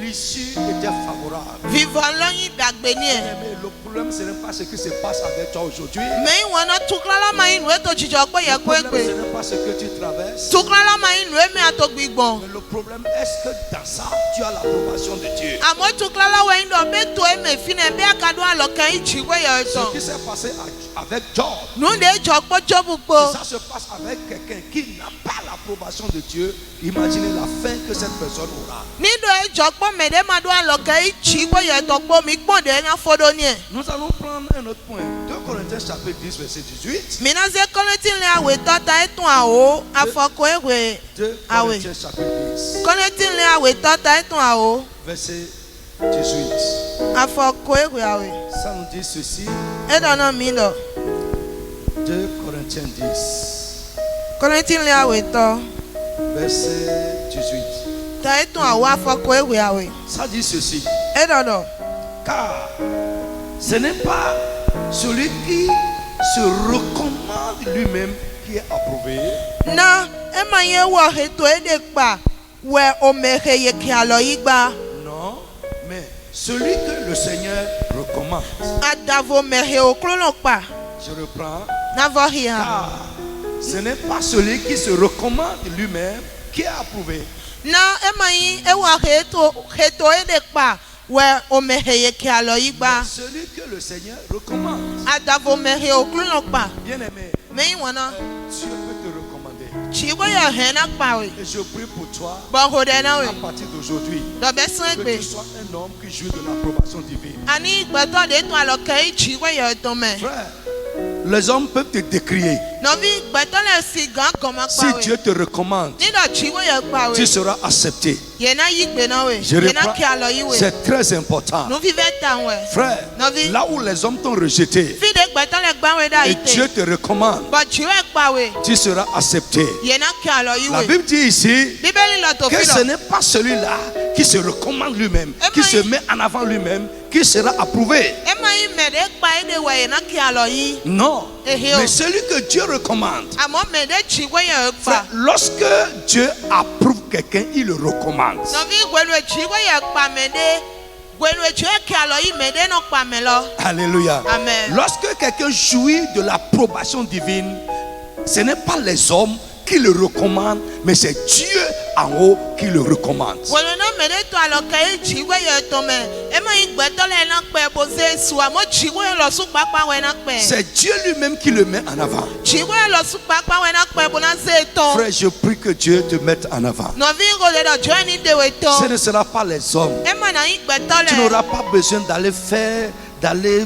l'issue était favorable. Vivant lɔnyi dagbe nie. Mais le problème, ce n'est pas ce qui se passe avec toi aujourd'hui. Me wɔna tuklala ma yi nu eto dzidzɔ kpe ye Le problème, kpe ce kpe. n'est pas ce que tu traverses. Tuklala ma yi nu eme ato gbigbɔn. Mais le problème, est-ce que dans ça, tu as l'approbation de Dieu? Amewo tuklala wɔ yi dɔ be to eme fi ne be aka do alokai chiwe ye Ce tɔ. qui s'est passé avec Job, Nu de dzɔ kpɔ jobu si kpo. ça se passe avec quelqu'un qui n'a pas l'approbation de Dieu, imaginez la fin que cette personne aura. Ni do edzɔ kpɔ me de ma do alokai chiwe ye tɔ kpo mi kpɔ de nya fɔ do nie. Nous allons prendre un autre point. 2 Corinthiens chapitre 10, verset 18. Mina ze kɔnɛti le awetɔ ta etun awo afɔko ewe 2 awe. Corinthiens chapitre 10, Kɔnɛti le awetɔ ta etun awo verset 18. afɔko ewe awe. Ça nous dit ceci. Edɔ na mi dɔ. 2 Corinthiens 10, Kɔnɛti le awetɔ verset 18. ta etun awo afɔko ewe awe. Ça dit ceci. Edɔ dɔ. Car ce n'est pas celui qui se recommande lui-même qui est approuvé, Na ema ye wɔ heto ede kpa wɛ omehe ye ke alɔ yi gba. non, mais celui que le Seigneur recommande. Adavo mehe oklo no kpa. Je reprends. Navɔ hia. Car ce n'est pas celui qui se recommande lui-même qui est approuvé, Na ema yi ewɔ heto ede kpa wɛ omehe ye ke alɔ yi gba. celui que le Seigneur recommande. Adavo mehe oklo no kpa. Bien-aimé, Me yi wɔna. Dieu peut te recommander. Chiwe ye he na kpa we. Et je prie pour toi, Bɔn ho de na we. à partir d'aujourd'hui, Dɔ bɛ sɛn que gbe. tu sois un homme qui jouit de l'approbation divine. Ani gbɛtɔ de etun alɔkɛ yi chiwe ye tɔ mɛ. Frère, les hommes peuvent te décrier. Nɔvi gbɛtɔ le si gan gɔmɔ Si kpa we. Dieu te recommande, Ni dɔ chiwe ye kpa tu we. seras accepté. Yena yi gbe na we. Je Yena reprends. ke alɔ yi we. C'est très important. Nuvi vɛ tan we. Frère, Novi. là où les hommes t'ont rejeté Fi de gbɛtɔ le gban we da et yi Dieu te. te recommande, Bɔn chiwe kpa we. tu seras accepté. Yena ke alɔ yi La we. Bible dit ici Bíbélì lɔ to que fi ce lɔ. n'est pas celui-là qui se recommande lui-même, qui Emma, se met en avant lui-même, qui sera approuvé. Ema yi mɛ de kpa yi de wɛ yena ke alɔ yi. Non. Eh, oh. Mais celui que Dieu recommande. Amɔ mɛ de chiwe ye Frère, kpa. lorsque Dieu approuve quelqu'un, il le recommande. Nɔvi gbɛnu chiwe ye kpa mɛ de. Gbɛnu chiwe ke alɔ yi mɛ de nɔ kpa mɛ lɔ. Alléluia. Amen. Lorsque quelqu'un jouit de l'approbation divine, ce n'est pas les hommes qui le recommandent, mais c'est Dieu en haut qui le recommande. Gbɛnu na mɛ de to alɔkɛ yi chiwe ye tɔ mɛ. Ema yi gbɛtɔ le na kpɛ boze su amɔ chiwe lɔ su kpakpa wɛ na kpɛ. C'est Dieu lui-même qui le met en avant. Chiwe lɔ su kpakpa wɛ na kpɛ bona ze tɔ. Frère, je prie que Dieu te mette en avant. Nɔvi ko le dɔ jɔ ni de we Ce tɔ. ne sera pas les hommes. Ema na yi gbɛtɔ Tu le. n'auras pas besoin d'aller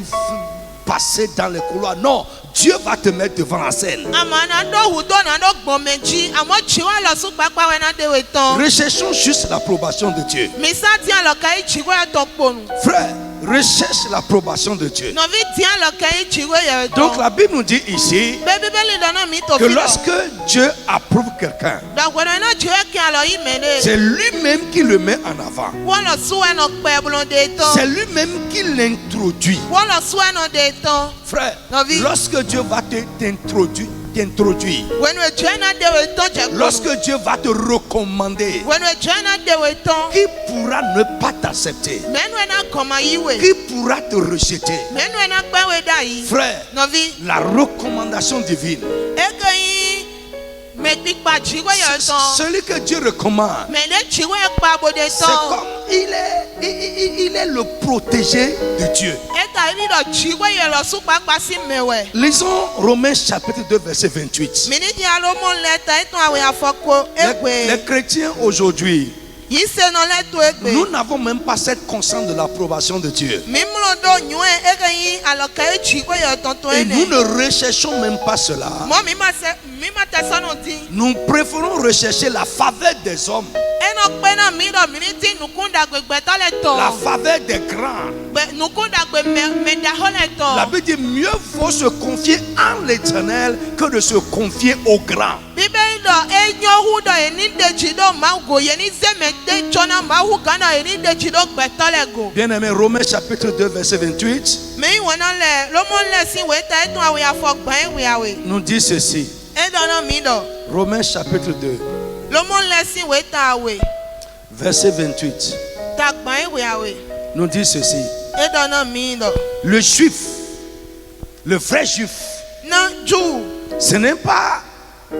passer dans les couloirs. Non, Dieu va te mettre devant la scène. Ama na do wu do na do gbɔmɛ dzi amɔ chiwe lɔ su kpakpa wɛ na de we tɔ. Recherchons juste l'approbation de Dieu. Misa di alɔkɛ yi chiwe tɔ kponu. Frère, recherche l'approbation de Dieu. Nɔvi di alɔkɛ yi chiwe ye Donc tɔ. la Bible nous dit ici Bɛ bíbélì dɔ na mi to que fi lɔ. lorsque Dieu approuve quelqu'un, Dɔgbɔdɔ na chiwe ke alɔ yi mɛ de. c'est lui-même qui le met en avant. Wɔlɔ su wɛ nɔ kpɛ bolo de C'est tɔ. lui-même qui l'introduit. Wɔlɔ su wɛ nɔ de tɔ. Frère, Novi. lorsque Dieu va t'introduire, Wɛnu edzɔ na de we tɔ dze kpɔnu. lorsque Dieu va te recommander, Wɛnu edzɔ na de we tɔ. qui pourra ne pas t'accepter? Mɛnu na kɔma yi we. Qui pourra te rejeter? Mɛnu na kpɛ we da yi. Frère, Nɔvi. la recommandation divine, Eke yi mɛ kpikpa chiwe ye tɔ. celui que Dieu recommande, Mɛ de chiwe kpa bo de c'est tɔ. comme il est le protégé de Dieu. Eta yi dɔ chiwe ye lɔ su kpakpa si mɛ wɛ. Lisons Romains chapitre 2 verset 28. Mini di alo mo lɛ ta etɔn awo afɔko Les egbe. chrétiens aujourd'hui, Nous n'avons même pas cette conscience de l'approbation de Dieu. Et nous ne recherchons même pas cela. Nous préférons rechercher la faveur des hommes, la faveur des grands. La Bible dit mieux vaut se confier en l'Éternel que de se confier aux grands. Bien-aimé, Romains chapitre 2 verset 28 nous dit ceci. Romains chapitre 2 verset 28 nous dit ceci. Le juif, le vrai juif, ce n'est pas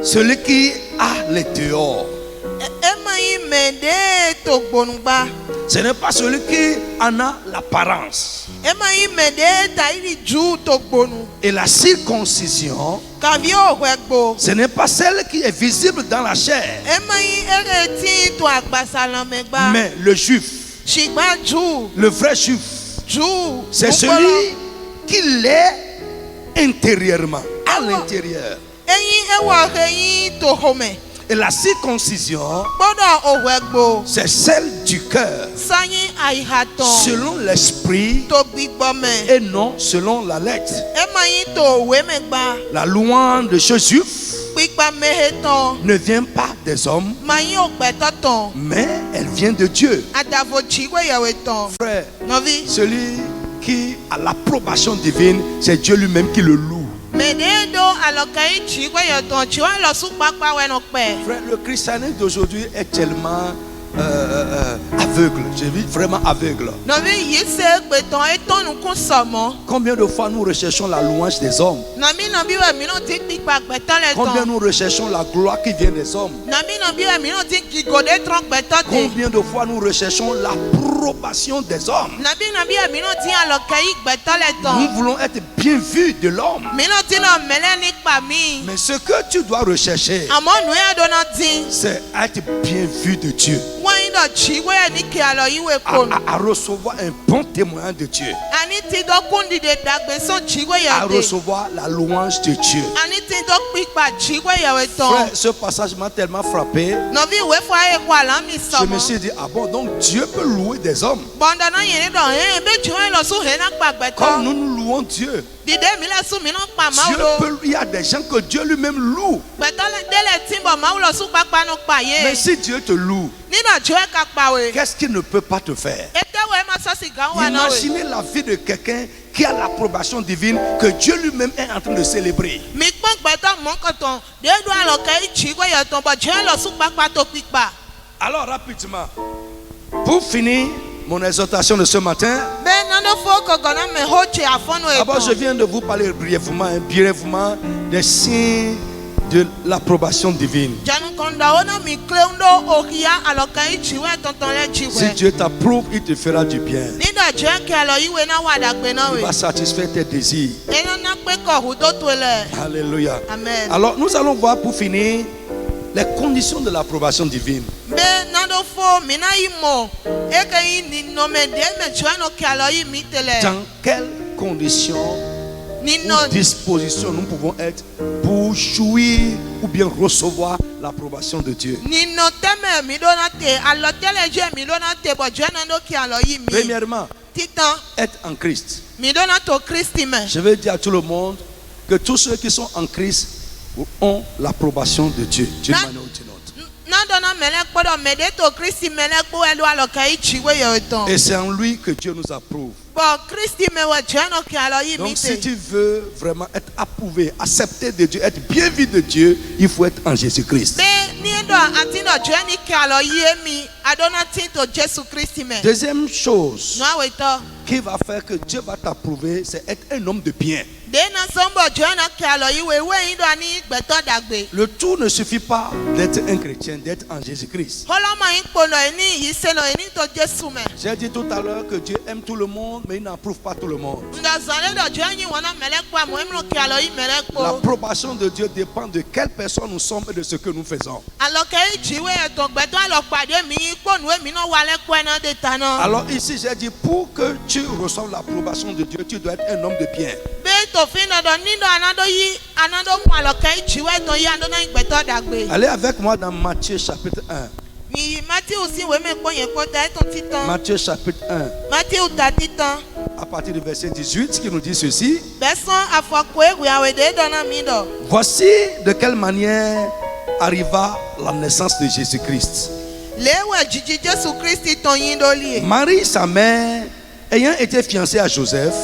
celui qui a les dehors. Ce n'est pas celui qui en a l'apparence. Et la circoncision, ce n'est pas celle qui est visible dans la chair. Mais le juif, le vrai juif, c'est celui qui l'est intérieurement, à l'intérieur. Et la circoncision, c'est celle du cœur, selon l'esprit et non selon la lettre. La louange de ce juif ne vient pas des hommes, mais elle vient de Dieu. Frère, celui qui a l'approbation divine, c'est Dieu lui-même qui le loue. Frère, le christianisme d'aujourd'hui est tellement aveugle. J'ai vu vraiment aveugle. Combien de fois nous recherchons la louange des hommes? Combien nous recherchons la gloire qui vient des hommes? Combien de fois nous recherchons l'approbation des hommes? Nous voulons être bien vus de l'homme. Mais ce que tu dois rechercher, c'est être bien vu de Dieu. À recevoir un bon témoin de Dieu, à recevoir la louange de Dieu. Frère, ce passage m'a tellement frappé. Je me suis dit, ah bon, donc Dieu peut louer des hommes comme nous louons Dieu. Dieu peut, il y a des gens que Dieu lui-même loue. Mais si Dieu te loue, qu'est-ce qu'il ne peut pas te faire? Imaginez la vie de quelqu'un qui a l'approbation divine que Dieu lui-même est en train de célébrer. Alors rapidement, pour finir mon exhortation de ce matin, d'abord je viens de vous parler brièvement des signes de l'approbation divine. Si Dieu t'approuve, il te fera du bien. Il va satisfaire tes désirs. Alléluia. Amen. Alors nous allons voir pour finir les conditions de l'approbation divine. Dans quelles conditions ou dispositions nous pouvons être pour jouir ou bien recevoir l'approbation de Dieu? Premièrement, être en Christ. Je veux dire à tout le monde que tous ceux qui sont en Christ ont l'approbation de Dieu d'une manière ou d'une autre. Et c'est en lui que Dieu nous approuve. Donc si tu veux vraiment être approuvé, accepté de Dieu, être bien vu de Dieu, il faut être en Jésus-Christ. Deuxième chose qui va faire que Dieu va t'approuver, c'est être un homme de bien. Le tout ne suffit pas d'être un chrétien, d'être en Jésus-Christ. J'ai dit tout à l'heure que Dieu aime tout le monde, mais il n'approuve pas tout le monde. L'approbation de Dieu dépend de quelle personne nous sommes et de ce que nous faisons. Alors ici j'ai dit, pour que tu reçoives l'approbation de Dieu, tu dois être un homme de bien. Allez avec moi dans Matthieu chapitre 1. Matthieu chapitre 1. À partir du verset 18 qui nous dit ceci. Voici de quelle manière arriva la naissance de Jésus-Christ. Marie, sa mère, ayant été fiancée à Joseph,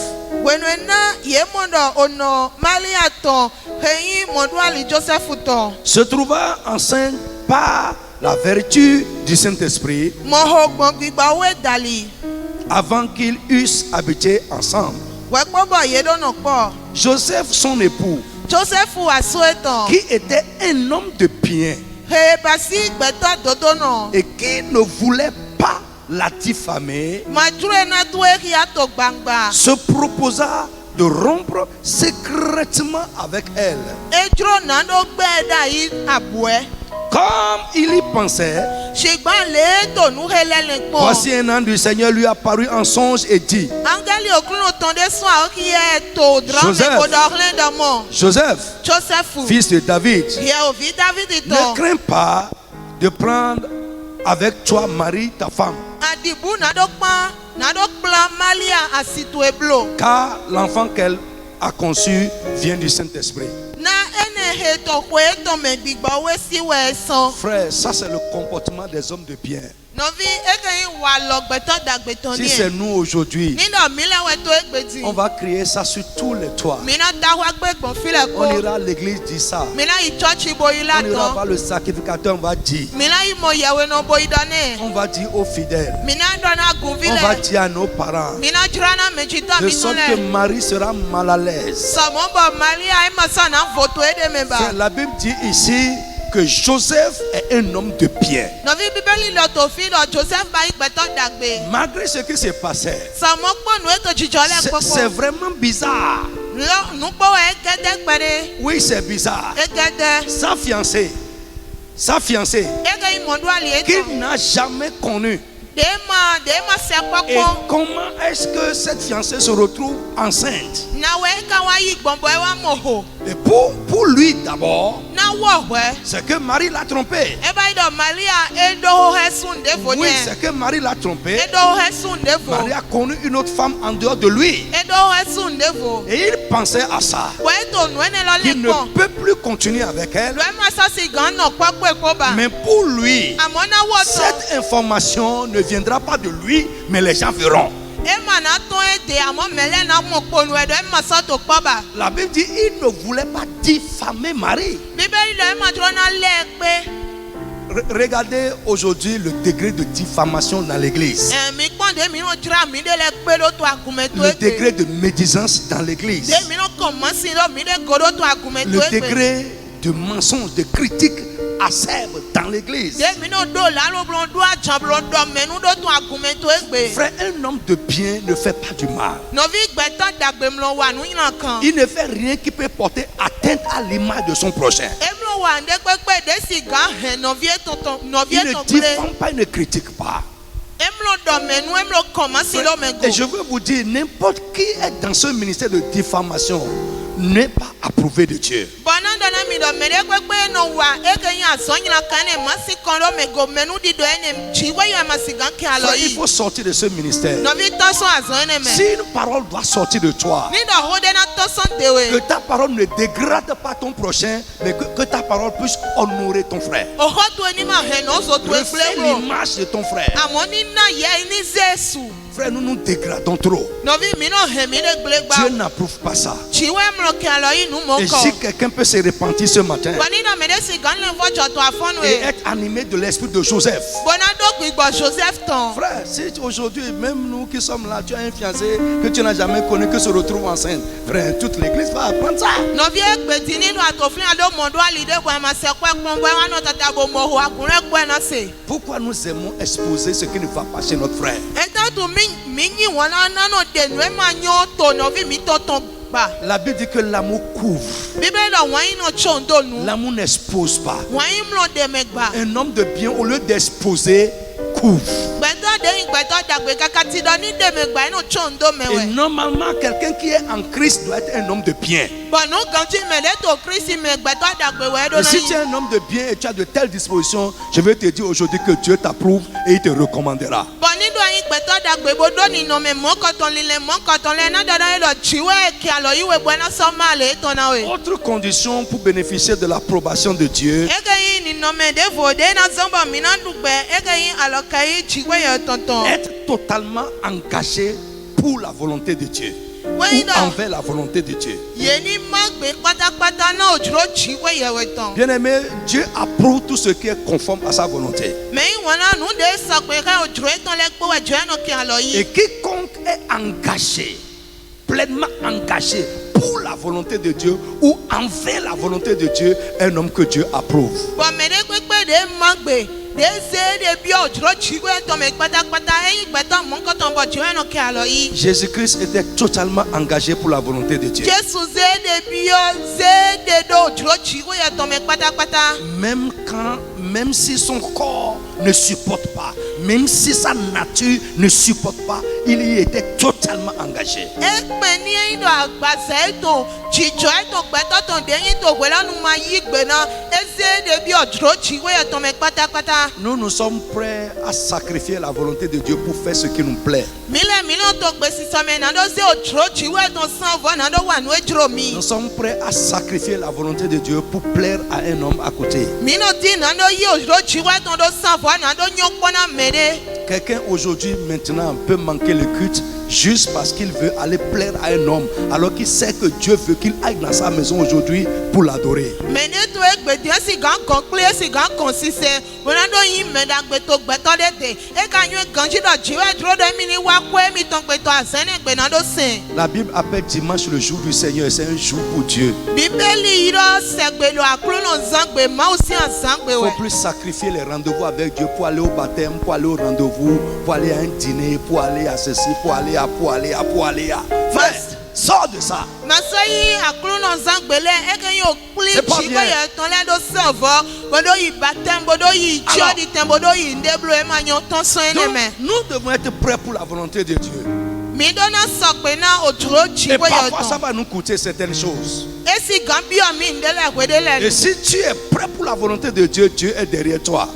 se trouva enceinte par la vertu du Saint-Esprit avant qu'ils eussent habité ensemble. Joseph, son époux, qui était un homme de bien et qui ne voulait pas la diffamer, se proposa de rompre secrètement avec elle. Comme il y pensait, voici un ange du Seigneur lui apparut en songe et dit: Joseph, fils de David, ne crains pas de prendre avec toi Marie, ta femme, car l'enfant qu'elle a conçu vient du Saint-Esprit. Frère, ça c'est le comportement des hommes de bien. Si c'est nous aujourd'hui, on va crier ça sur tous les toits. On ira à l'église dire ça. On ira voir le sacrificateur, on va dire. On va dire aux fidèles. On va dire à nos parents. De sorte que Marie sera mal à l'aise. La Bible dit ici que Joseph est un homme de bien. Malgré ce qui s'est passé, c'est vraiment bizarre. Oui, c'est bizarre. Sa fiancée, qu'il n'a jamais connue. Et comment est-ce que cette fiancée se retrouve enceinte? Et pour lui d'abord, c'est que Marie l'a trompé. Oui, c'est que Marie l'a trompé. Marie a connu une autre femme en dehors de lui. Et il pensait à ça. Il ne peut plus continuer avec elle. Mais pour lui, cette information ne viendra pas de lui, mais les gens verront. La Bible dit il ne voulait pas diffamer Marie. Regardez aujourd'hui le degré de diffamation dans l'église. Le degré de médisance dans l'église. Le degré de mensonge, de critique acerbe dans l'église. Frère, un homme de bien ne fait pas du mal. Il ne fait rien qui peut porter atteinte à l'image de son prochain. Il ne diffame pas, il ne critique pas. Et je veux vous dire, n'importe qui est dans ce ministère de diffamation n'est pas approuvé de Dieu. Frère, il faut sortir de ce ministère. Si une parole doit sortir de toi, que ta parole ne dégrade pas ton prochain, mais que ta parole puisse honorer ton frère. Reflète l'image de ton frère. Frère, nous nous dégradons trop. Dieu n'approuve pas ça. Et si quelqu'un peut se repentir ce matin et être animé de l'esprit de Joseph. Frère, si aujourd'hui, même nous qui sommes là, tu as un fiancé que tu n'as jamais connu, que se retrouve enceinte. Frère, toute l'église va apprendre ça. Pourquoi nous aimons exposer ce qui ne va pas chez notre frère? La Bible dit que l'amour couvre. L'amour n'expose pas. Un homme de bien, au lieu d'exposer, couvre. Et normalement, quelqu'un qui est en Christ doit être un homme de bien. Et si tu es un homme de bien et tu as de telles dispositions, je vais te dire aujourd'hui que Dieu t'approuve et il te recommandera. Autre condition pour bénéficier de l'approbation de Dieu, être totalement engagé pour la volonté de Dieu ou envers la volonté de Dieu. Bien aimé, Dieu approuve tout ce qui est conforme à sa volonté. Et quiconque est engagé, pleinement engagé pour la volonté de Dieu ou envers la volonté de Dieu, est un homme que Dieu approuve. Jésus-Christ était totalement engagé pour la volonté de Dieu. Même si son corps ne supporte pas, même si sa nature ne supporte pas, il y était totalement engagé. Nous sommes prêts à sacrifier la volonté de Dieu pour faire ce qui nous plaît. Nous sommes prêts à sacrifier la volonté de Dieu pour plaire à un homme à côté. Quelqu'un aujourd'hui maintenant peut manquer le culte juste parce qu'il veut aller plaire à un homme, alors qu'il sait que Dieu veut qu'il aille dans sa maison aujourd'hui pour l'adorer. La Bible appelle dimanche le jour du Seigneur, c'est un jour pour Dieu. Il ne faut plus sacrifier les rendez-vous avec Dieu pour aller au baptême, pour aller au rendez-vous, pour aller à un dîner, pour aller à ceci, pour aller à. Frère, sors de ça. C'est pas bien. Donc, nous devons être prêts pour la volonté de Dieu. Et parfois ça va nous coûter certaines choses. Et si tu es prêt pour la volonté de Dieu, Dieu est derrière toi.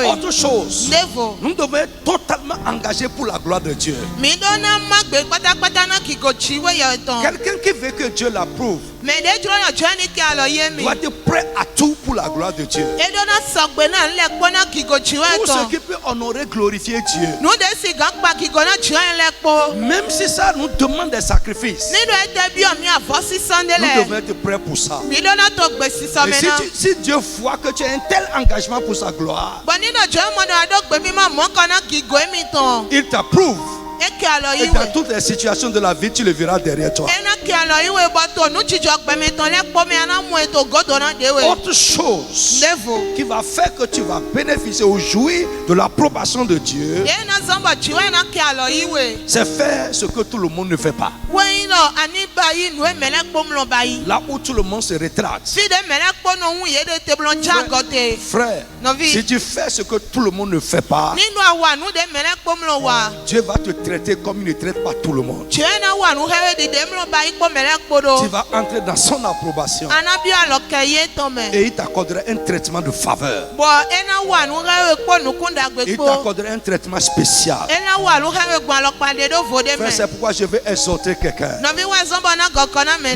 Autre chose, nous devons être totalement engagés pour la gloire de Dieu. Quelqu'un qui veut que Dieu l'approuve doit être prêt à tout pour la gloire de Dieu. Tout ce qui peut honorer, glorifier Dieu. Même si ça nous demande des sacrifices, nous devons être prêts pour ça. Et si Dieu voit que tu as un tel engagement pour sa gloire, il t'approuve. Et dans toutes les situations de la vie, tu le verras derrière toi. Autre chose qui va faire que tu vas bénéficier ou jouir de l'approbation de Dieu, c'est faire ce que tout le monde ne fait pas. Là où tout le monde se rétracte. Frère, si tu fais ce que tout le monde ne fait pas, Dieu va te traiter comme il ne traite pas tout le monde. Tu vas entrer dans son approbation et il t'accordera un traitement de faveur. Il t'accordera un traitement spécial. Frère, c'est pourquoi je vais exhorter quelqu'un.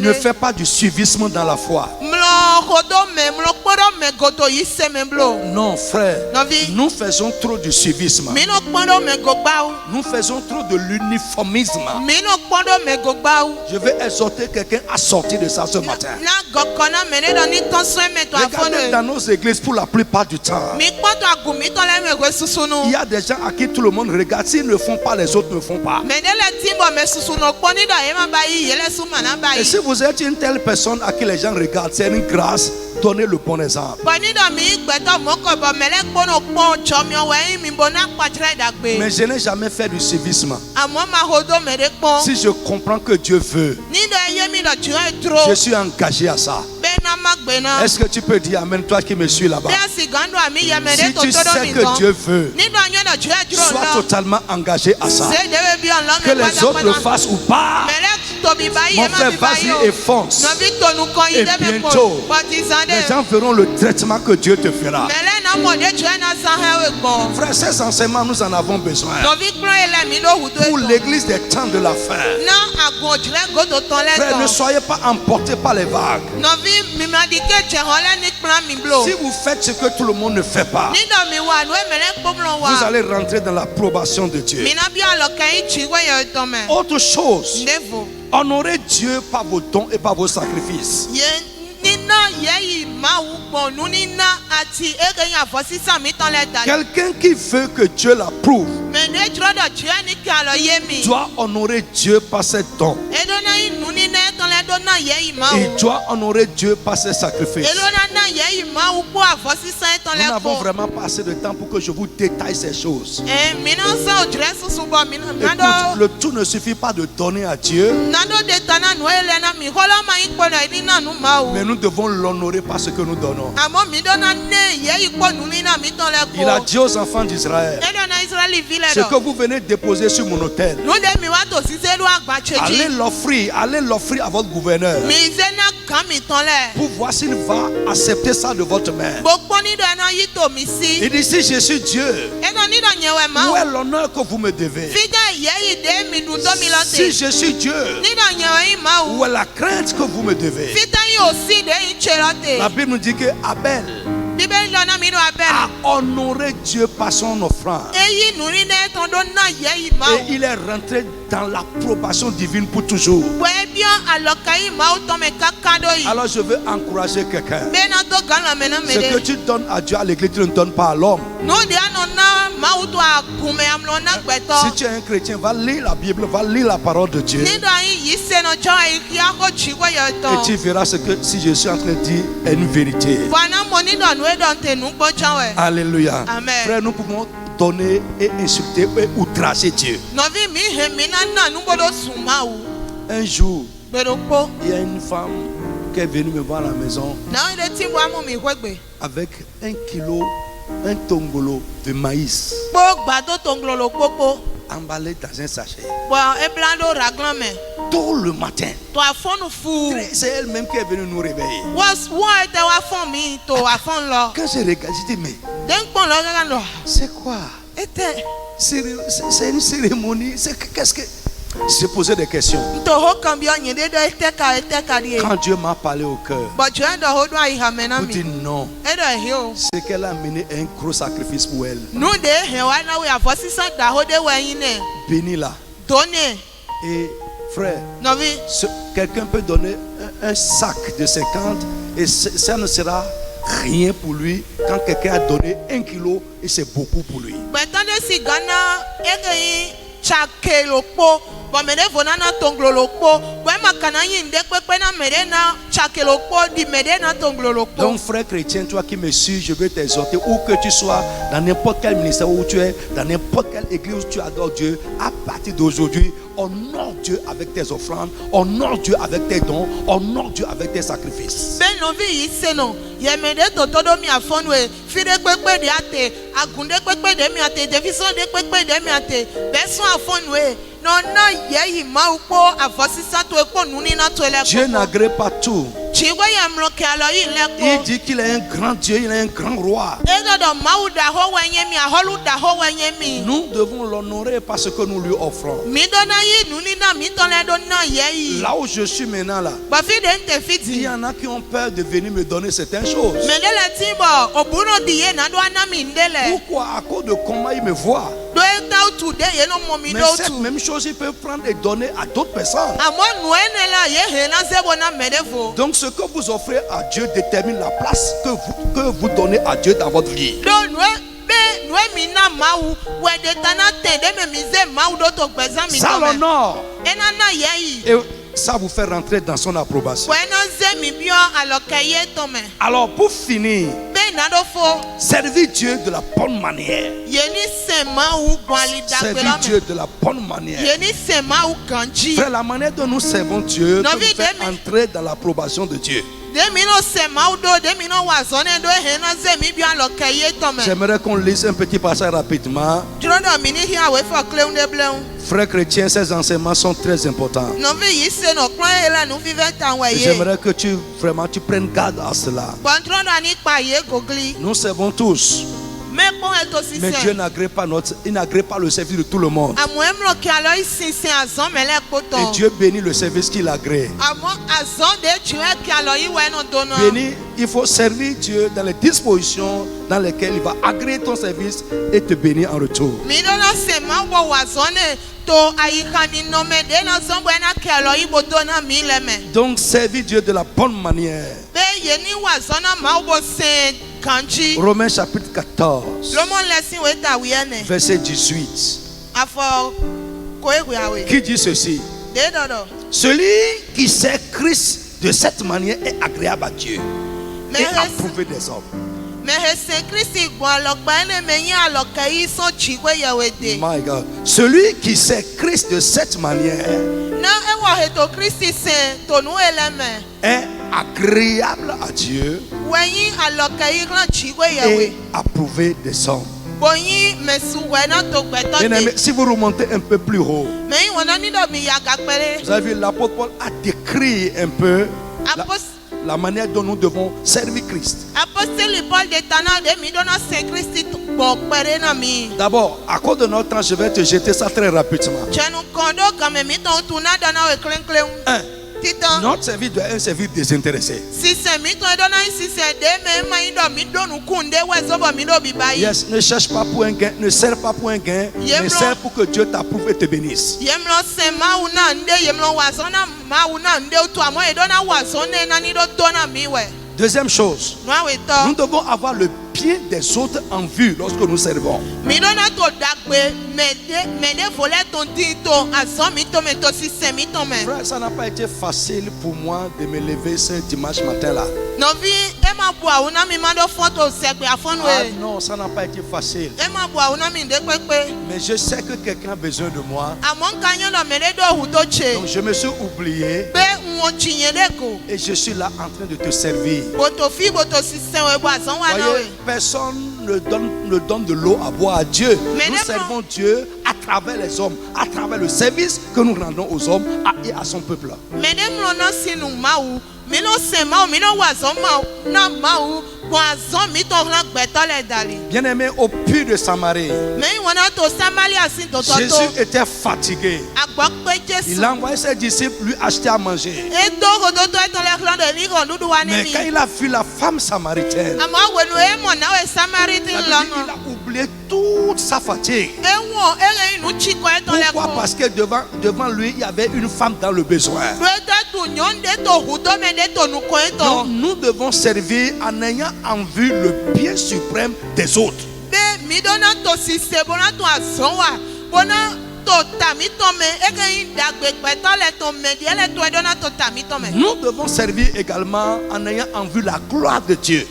Ne fais pas du suivisme dans la foi. Non, frère, Novi. nous faisons trop de civisme. Nous faisons trop de l'uniformisme. Je vais exhorter quelqu'un à sortir de ça ce matin. Regardez dans nos églises pour la plupart du temps. Il y a des gens à qui tout le monde regarde. S'ils ne font pas, les autres ne font pas. Et si vous êtes une telle personne à qui les gens regardent, c'est une grâce. Donnez le bon exemple. Mais je n'ai jamais fait du civisme. Si je comprends que Dieu veut, je suis engagé à ça. Est-ce que tu peux dire amen, toi qui me suis là-bas? Si tu sais que Dieu veut, sois totalement engagé à ça. Que les autres le fassent ou pas. Mon frère, vas-y et fonce. Et bientôt, les gens verront le traitement que Dieu te fera. Frère, ces enseignements, nous en avons besoin. Pour l'église des temps de la fin. Frère, ne soyez pas emportés par les vagues. Si vous faites ce que tout le monde ne fait pas, vous allez rentrer dans l'approbation de Dieu. Autre chose, honorez Dieu par vos dons et par vos sacrifices. Quelqu'un qui veut que Dieu l'approuve doit honorer Dieu par ses dons. Il doit honorer Dieu par ses sacrifices. Nous n'avons vraiment pas assez de temps pour que je vous détaille ces choses. Écoute, le tout ne suffit pas de donner à Dieu, mais nous devons l'honorer par ce que nous donnons. Il a dit aux enfants d'Israël, ce que vous venez déposer sur mon autel, allez l'offrir à votre gouverneur pour voir s'il va accepter ça de votre main. Il dit, si je suis Dieu, où est l'honneur que vous me devez? Si je suis Dieu, où est la crainte que vous me devez? La Bible nous dit que Abel a honoré Dieu par son offrande. Et il est rentré dans l'approbation divine pour toujours. Alors je veux encourager quelqu'un. Ce que tu donnes à Dieu à l'église, tu ne donnes pas à l'homme. Si tu es un chrétien, va lire la Bible, va lire la parole de Dieu. Et tu verras ce que si je suis en train de dire est une vérité. Alléluia. Amen. Frère, nous pouvons donner et insulter et outrager Dieu. Un jour, il y a une femme qui est venue me voir à la maison avec 1 kilo, un tongolo de maïs emballé dans un sachet. Tôt le matin. C'est elle-même qui est venue nous réveiller. Quand je regarde, je dis mais c'est quoi? C'est une cérémonie. Qu'est-ce que... J'ai posé des questions. Quand Dieu m'a parlé au cœur, vous dites non. C'est qu'elle a amené un gros sacrifice pour elle. Bénis-la. Et frère, quelqu'un peut donner un sac de 50 et ça ne sera rien pour lui. Quand quelqu'un a donné 1 kilo, et c'est beaucoup pour lui. Donc frère chrétien, toi qui me suis, je veux t'exhorter, où que tu sois, dans n'importe quel ministère où tu es, dans n'importe quelle église où tu adores Dieu, à partir d'aujourd'hui, honore Dieu avec tes offrandes, honore Dieu avec tes dons, honore Dieu avec tes sacrifices. Dieu n'agrée pas tout. Il dit qu'il est un grand Dieu, il est un grand roi. Nous devons l'honorer parce que nous lui offrons. Là où je suis maintenant là, il y en a qui ont peur de venir me donner certaines choses. Pourquoi? À cause de comment ils me voient. Mais cette même chose, ils peuvent prendre et donner à d'autres personnes. Donc ce que vous offrez à Dieu détermine la place que vous donnez à Dieu dans votre vie. Ça l'honore. Et ça vous fait rentrer dans son approbation. Alors pour finir, servir Dieu de la bonne manière. Servir Dieu de la bonne manière. Frère, la manière dont nous servons Dieu peut nous faire entrer dans l'approbation de Dieu. J'aimerais qu'on lise un petit passage rapidement. Frères chrétiens, ces enseignements sont très importants. J'aimerais que tu prennes garde à cela. Nous servons tous. Mais Dieu n'agrée pas le service de tout le monde. Et Dieu bénit le service qu'il agrée. Béni, il faut servir Dieu dans les dispositions dans lesquelles il va agréer ton service et te bénir en retour. Donc servir Dieu de la bonne manière. Romains chapitre 14 verset 18 qui dit ceci: celui qui sert Christ de cette manière est agréable à Dieu et approuvé des hommes. My God. Celui qui sert Christ de cette manière est agréable à Dieu et approuvé des hommes. Bien-aimé, si vous remontez un peu plus haut, vous avez vu, l'apôtre Paul a décrit un peu la manière dont nous devons servir Christ. D'abord, à cause de notre temps, je vais te jeter ça très rapidement. Notre service doit être un service désintéressé. Yes, ne cherche pas pour un gain, ne sers pas pour un gain, mais sers pour que Dieu t'approuve et te bénisse. Deuxième chose, nous devons avoir le bien des autres en vue lorsque nous servons. Frère, ça n'a pas été facile pour moi de me lever ce dimanche matin là. Ah non, ça n'a pas été facile. Mais je sais que quelqu'un a besoin de moi. Donc je me suis oublié. Et je suis là en train de te servir. Voyez, personne ne donne de l'eau à boire à Dieu. Nous servons Dieu à travers les hommes, à travers le service que nous rendons aux hommes et à son peuple. Bien-aimé, au puits de Samarie, Jésus était fatigué. Il a envoyé ses disciples lui acheter à manger. Mais quand il a vu la femme samaritaine, il a oublié toute sa fatigue. Pourquoi? Parce que devant lui, il y avait une femme dans le besoin. Donc nous devons servir en ayant en vue le bien suprême des autres. Nous devons servir également en ayant en vue la gloire de Dieu.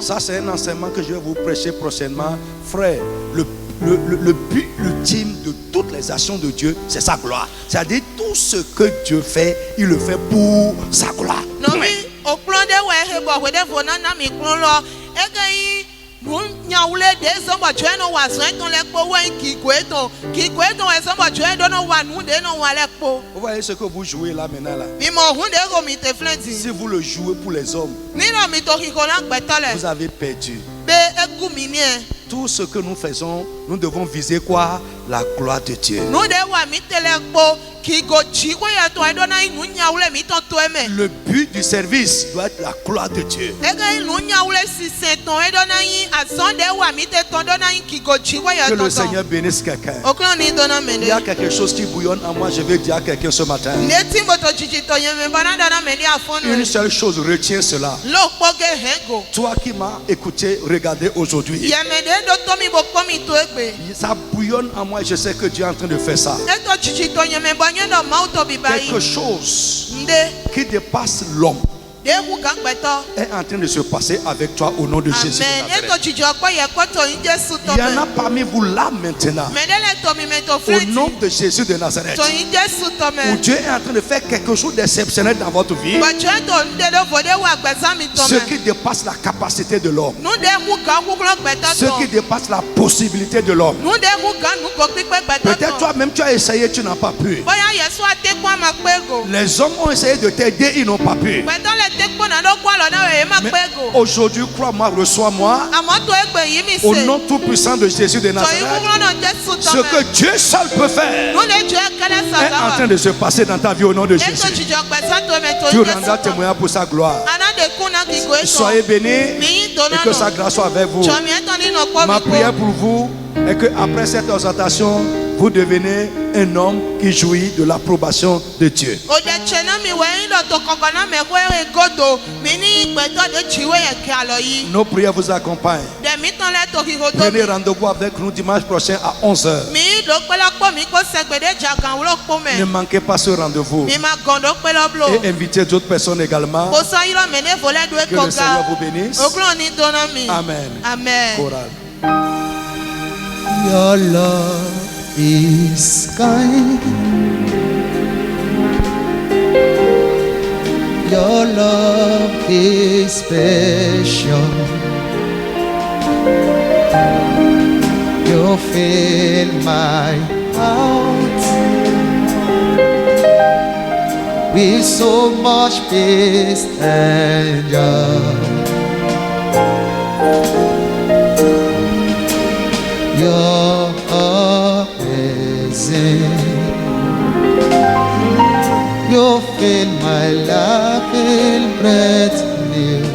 Ça, c'est un enseignement que je vais vous prêcher prochainement. Frère, le but ultime de toutes les actions de Dieu, c'est sa gloire. C'est-à-dire tout ce que Dieu fait, il le fait pour sa gloire. nyaule de somba joeno wa soeton lekpo wa kikweton e somba joeno wa nu de no wa lekpo. Vous voyez ce que vous jouez là maintenant là. Mi mo hunde go mi te flenti. Si vous le jouez pour les hommes, Ni no mi to kikola gbetole. vous avez perdu. Be egumi ni e. Tout ce que nous faisons, nous devons viser quoi? La gloire de Dieu. Nu de wa mi te lekpo kigo chiko ya to edo na inu nyaule mi to to eme. Le but du service doit être la gloire de Dieu. Ege inu nyaule si seton edo na yin ason de wa mi te ton do na yin kigo chiko ya Que to. le Seigneur bénisse quelqu'un. Oklo ni do na Il mende. y a quelque chose qui bouillonne en moi, je vais dire à quelqu'un ce matin. Neti moto chichi to yeme bana do na mende afonu. Une seule chose, retiens cela. Lo poge hengo. Toi qui m'as écouté, regardez aujourd'hui. Yemede do to mi bo komi to egbe. Ça bouillonne en moi et je sais que Dieu est en train de faire ça. Eto chichi to yeme banyo do mauto bibai. Quelque chose Nde qui dépasse l'homme de hu gangbeto. est en train de se passer avec toi au nom de Jésus de Amen. Nazareth. Eto chichi okwa ye koto injesu to Il y en a me. parmi vous là maintenant, Medele to mi meto au fleti. nom de Jésus de Nazareth, To injesu to où me. Dieu est en train de faire quelque chose d'exceptionnel dans votre vie, Bacho to nde do vode wa gbeza mi to ce me. qui dépasse la capacité de l'homme, Nu de hu ga kuklo gbeto ce qui to. dépasse la possibilité de l'homme. Nu de hu ga nu go pipe gbeto Peut-être to. toi-même tu as essayé, tu n'as pas pu. Boya yesu ate kwa makpego. Les hommes ont essayé de t'aider, ils n'ont pas pu. Gbeto le te kwa na do kwa lo na we Mais makpego. aujourd'hui, crois-moi, reçois-moi Amoto egbe yi mi au se. nom tout-puissant de Jésus de To Nazareth. ikuklo no jesu to Ce me. que Dieu seul peut faire Nu de jo ekele est en train sagawa. de se passer dans ta vie au nom de Eto Jésus. chichi gbesa to me to Tu injesu rendras to me. témoignage pour sa gloire. Ana de kuna kigo eto. Soyez bénis Mi et dono que sa no. grâce soit avec vous. Chomi eto ni no kwa Ma mi prière ko. pour vous est que après cette exhortation, vous devenez un homme qui jouit de l'approbation de Dieu. O de chena mi we ndo to kokona me ko e godo. Mi ni gbeto de chiwe ye ke alo yi. Nos prières vous accompagnent. De mi ton le to kigo to. Prenez rendez-vous avec nous dimanche prochain à 11h. Mi do pelo po mi ko segbede jagan wo po Ne me. manquez pas ce rendez-vous. Mi ma gondo pelo blo. Et invitez d'autres personnes également. Bo so yiro me ne vole do e Que le Seigneur koga. vous bénisse. Oklo ni dono mi. Amen. Amen. Chorale. Your love is kind. Your love is special. You fill my heart with so much peace and joy. You're amazing. You fill my life in breath new.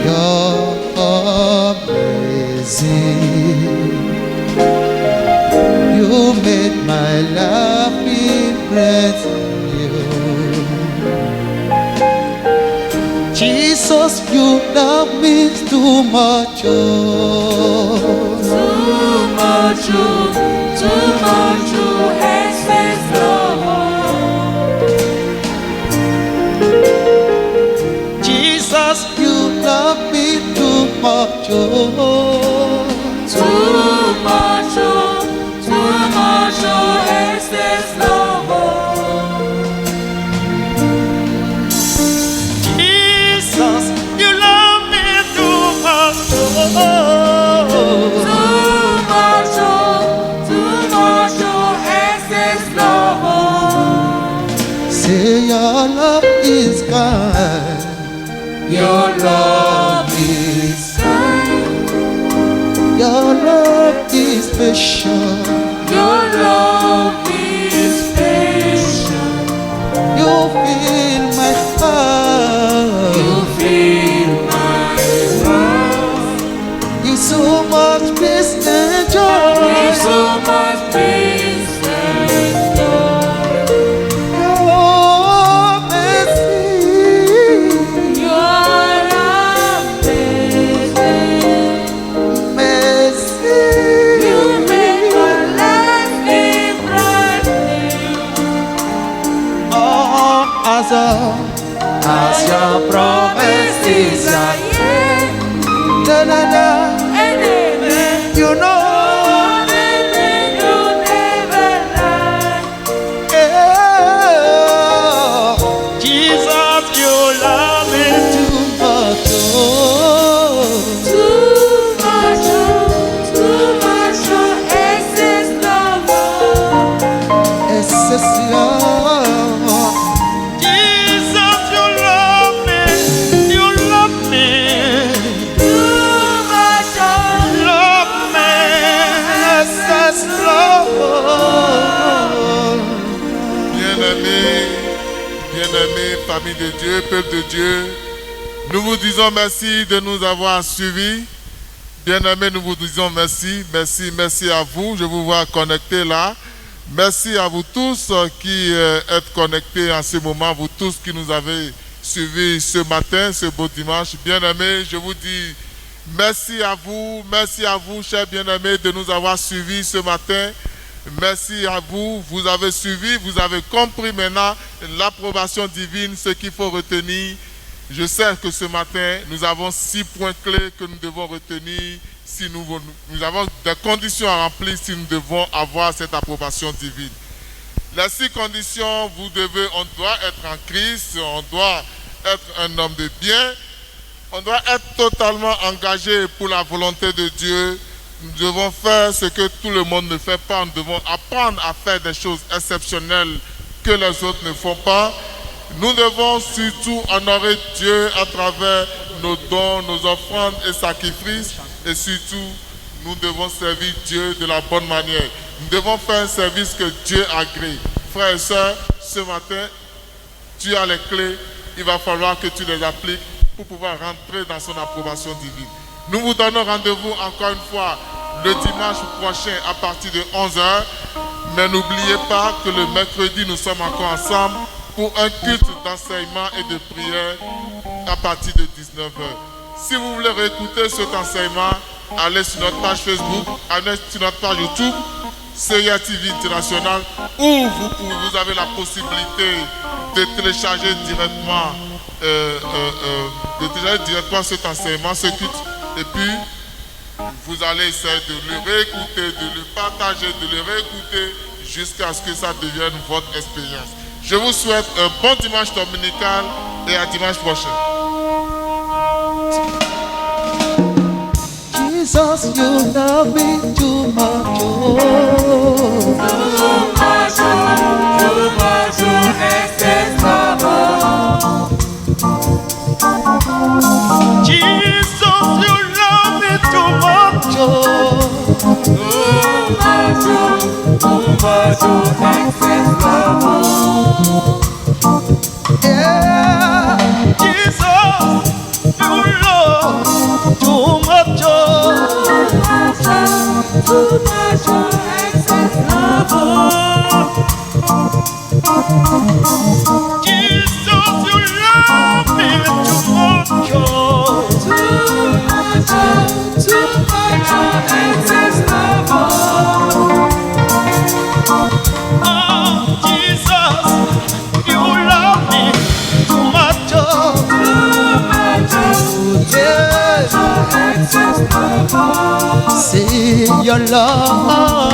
You're amazing. You made my life in breath new. Jesus, you love me too much. Oh. Too much, excess love. Jesus, you love me too much. Oh. Too much, excess love. Jesus, you love me too much. Oh. Too much, excess love. Say your love is kind. Your love is kind. Your love is special. Your love is patient. You fill my heart. You fill my heart. You so much peace and joy. With so much peace and joy. Your mercy. Your amazing. Mercy. You make my life be brand new. All as a famille de Dieu, peuple de Dieu, nous vous disons merci de nous avoir suivis. Bien-aimés, nous vous disons merci, merci, merci à vous. Je vous vois connectés là. Merci à vous tous qui êtes connectés en ce moment, vous tous qui nous avez suivis ce matin, ce beau dimanche. Bien-aimés, je vous dis merci à vous, chers bien-aimés, de nous avoir suivis ce matin. Merci à vous, vous avez suivi, vous avez compris maintenant l'approbation divine, ce qu'il faut retenir. Je sais que ce matin, nous avons 6 points clés que nous devons retenir. Si nous avons des conditions à remplir si nous devons avoir cette approbation divine. Les 6 conditions, on doit être en Christ, on doit être un homme de bien, on doit être totalement engagé pour la volonté de Dieu. Nous devons faire ce que tout le monde ne fait pas. Nous devons apprendre à faire des choses exceptionnelles que les autres ne font pas. Nous devons surtout honorer Dieu à travers nos dons, nos offrandes et sacrifices. Et surtout, nous devons servir Dieu de la bonne manière. Nous devons faire un service que Dieu agrée. Frères et sœurs, ce matin, tu as les clés. Il va falloir que tu les appliques pour pouvoir rentrer dans son approbation divine. Nous vous donnons rendez-vous encore une fois le dimanche prochain à partir de 11h. Mais n'oubliez pas que le mercredi, nous sommes encore ensemble pour un culte d'enseignement et de prière à partir de 19h. Si vous voulez réécouter cet enseignement, allez sur notre page Facebook, allez sur notre page YouTube, CIA TV International, où vous avez la possibilité de télécharger directement, cet enseignement, ce culte. Et puis, vous allez essayer de le réécouter, de le partager, de le réécouter jusqu'à ce que ça devienne votre expérience. Je vous souhaite un bon dimanche dominical et à dimanche prochain. Jesus, you love me too much. Jesus, you love me too much. Yeah, Jesus, you love too much. Too much excess love. Jesus, you love me too much. Too much excess love. Oh, Jesus, you love me too much. Excess love. See your love.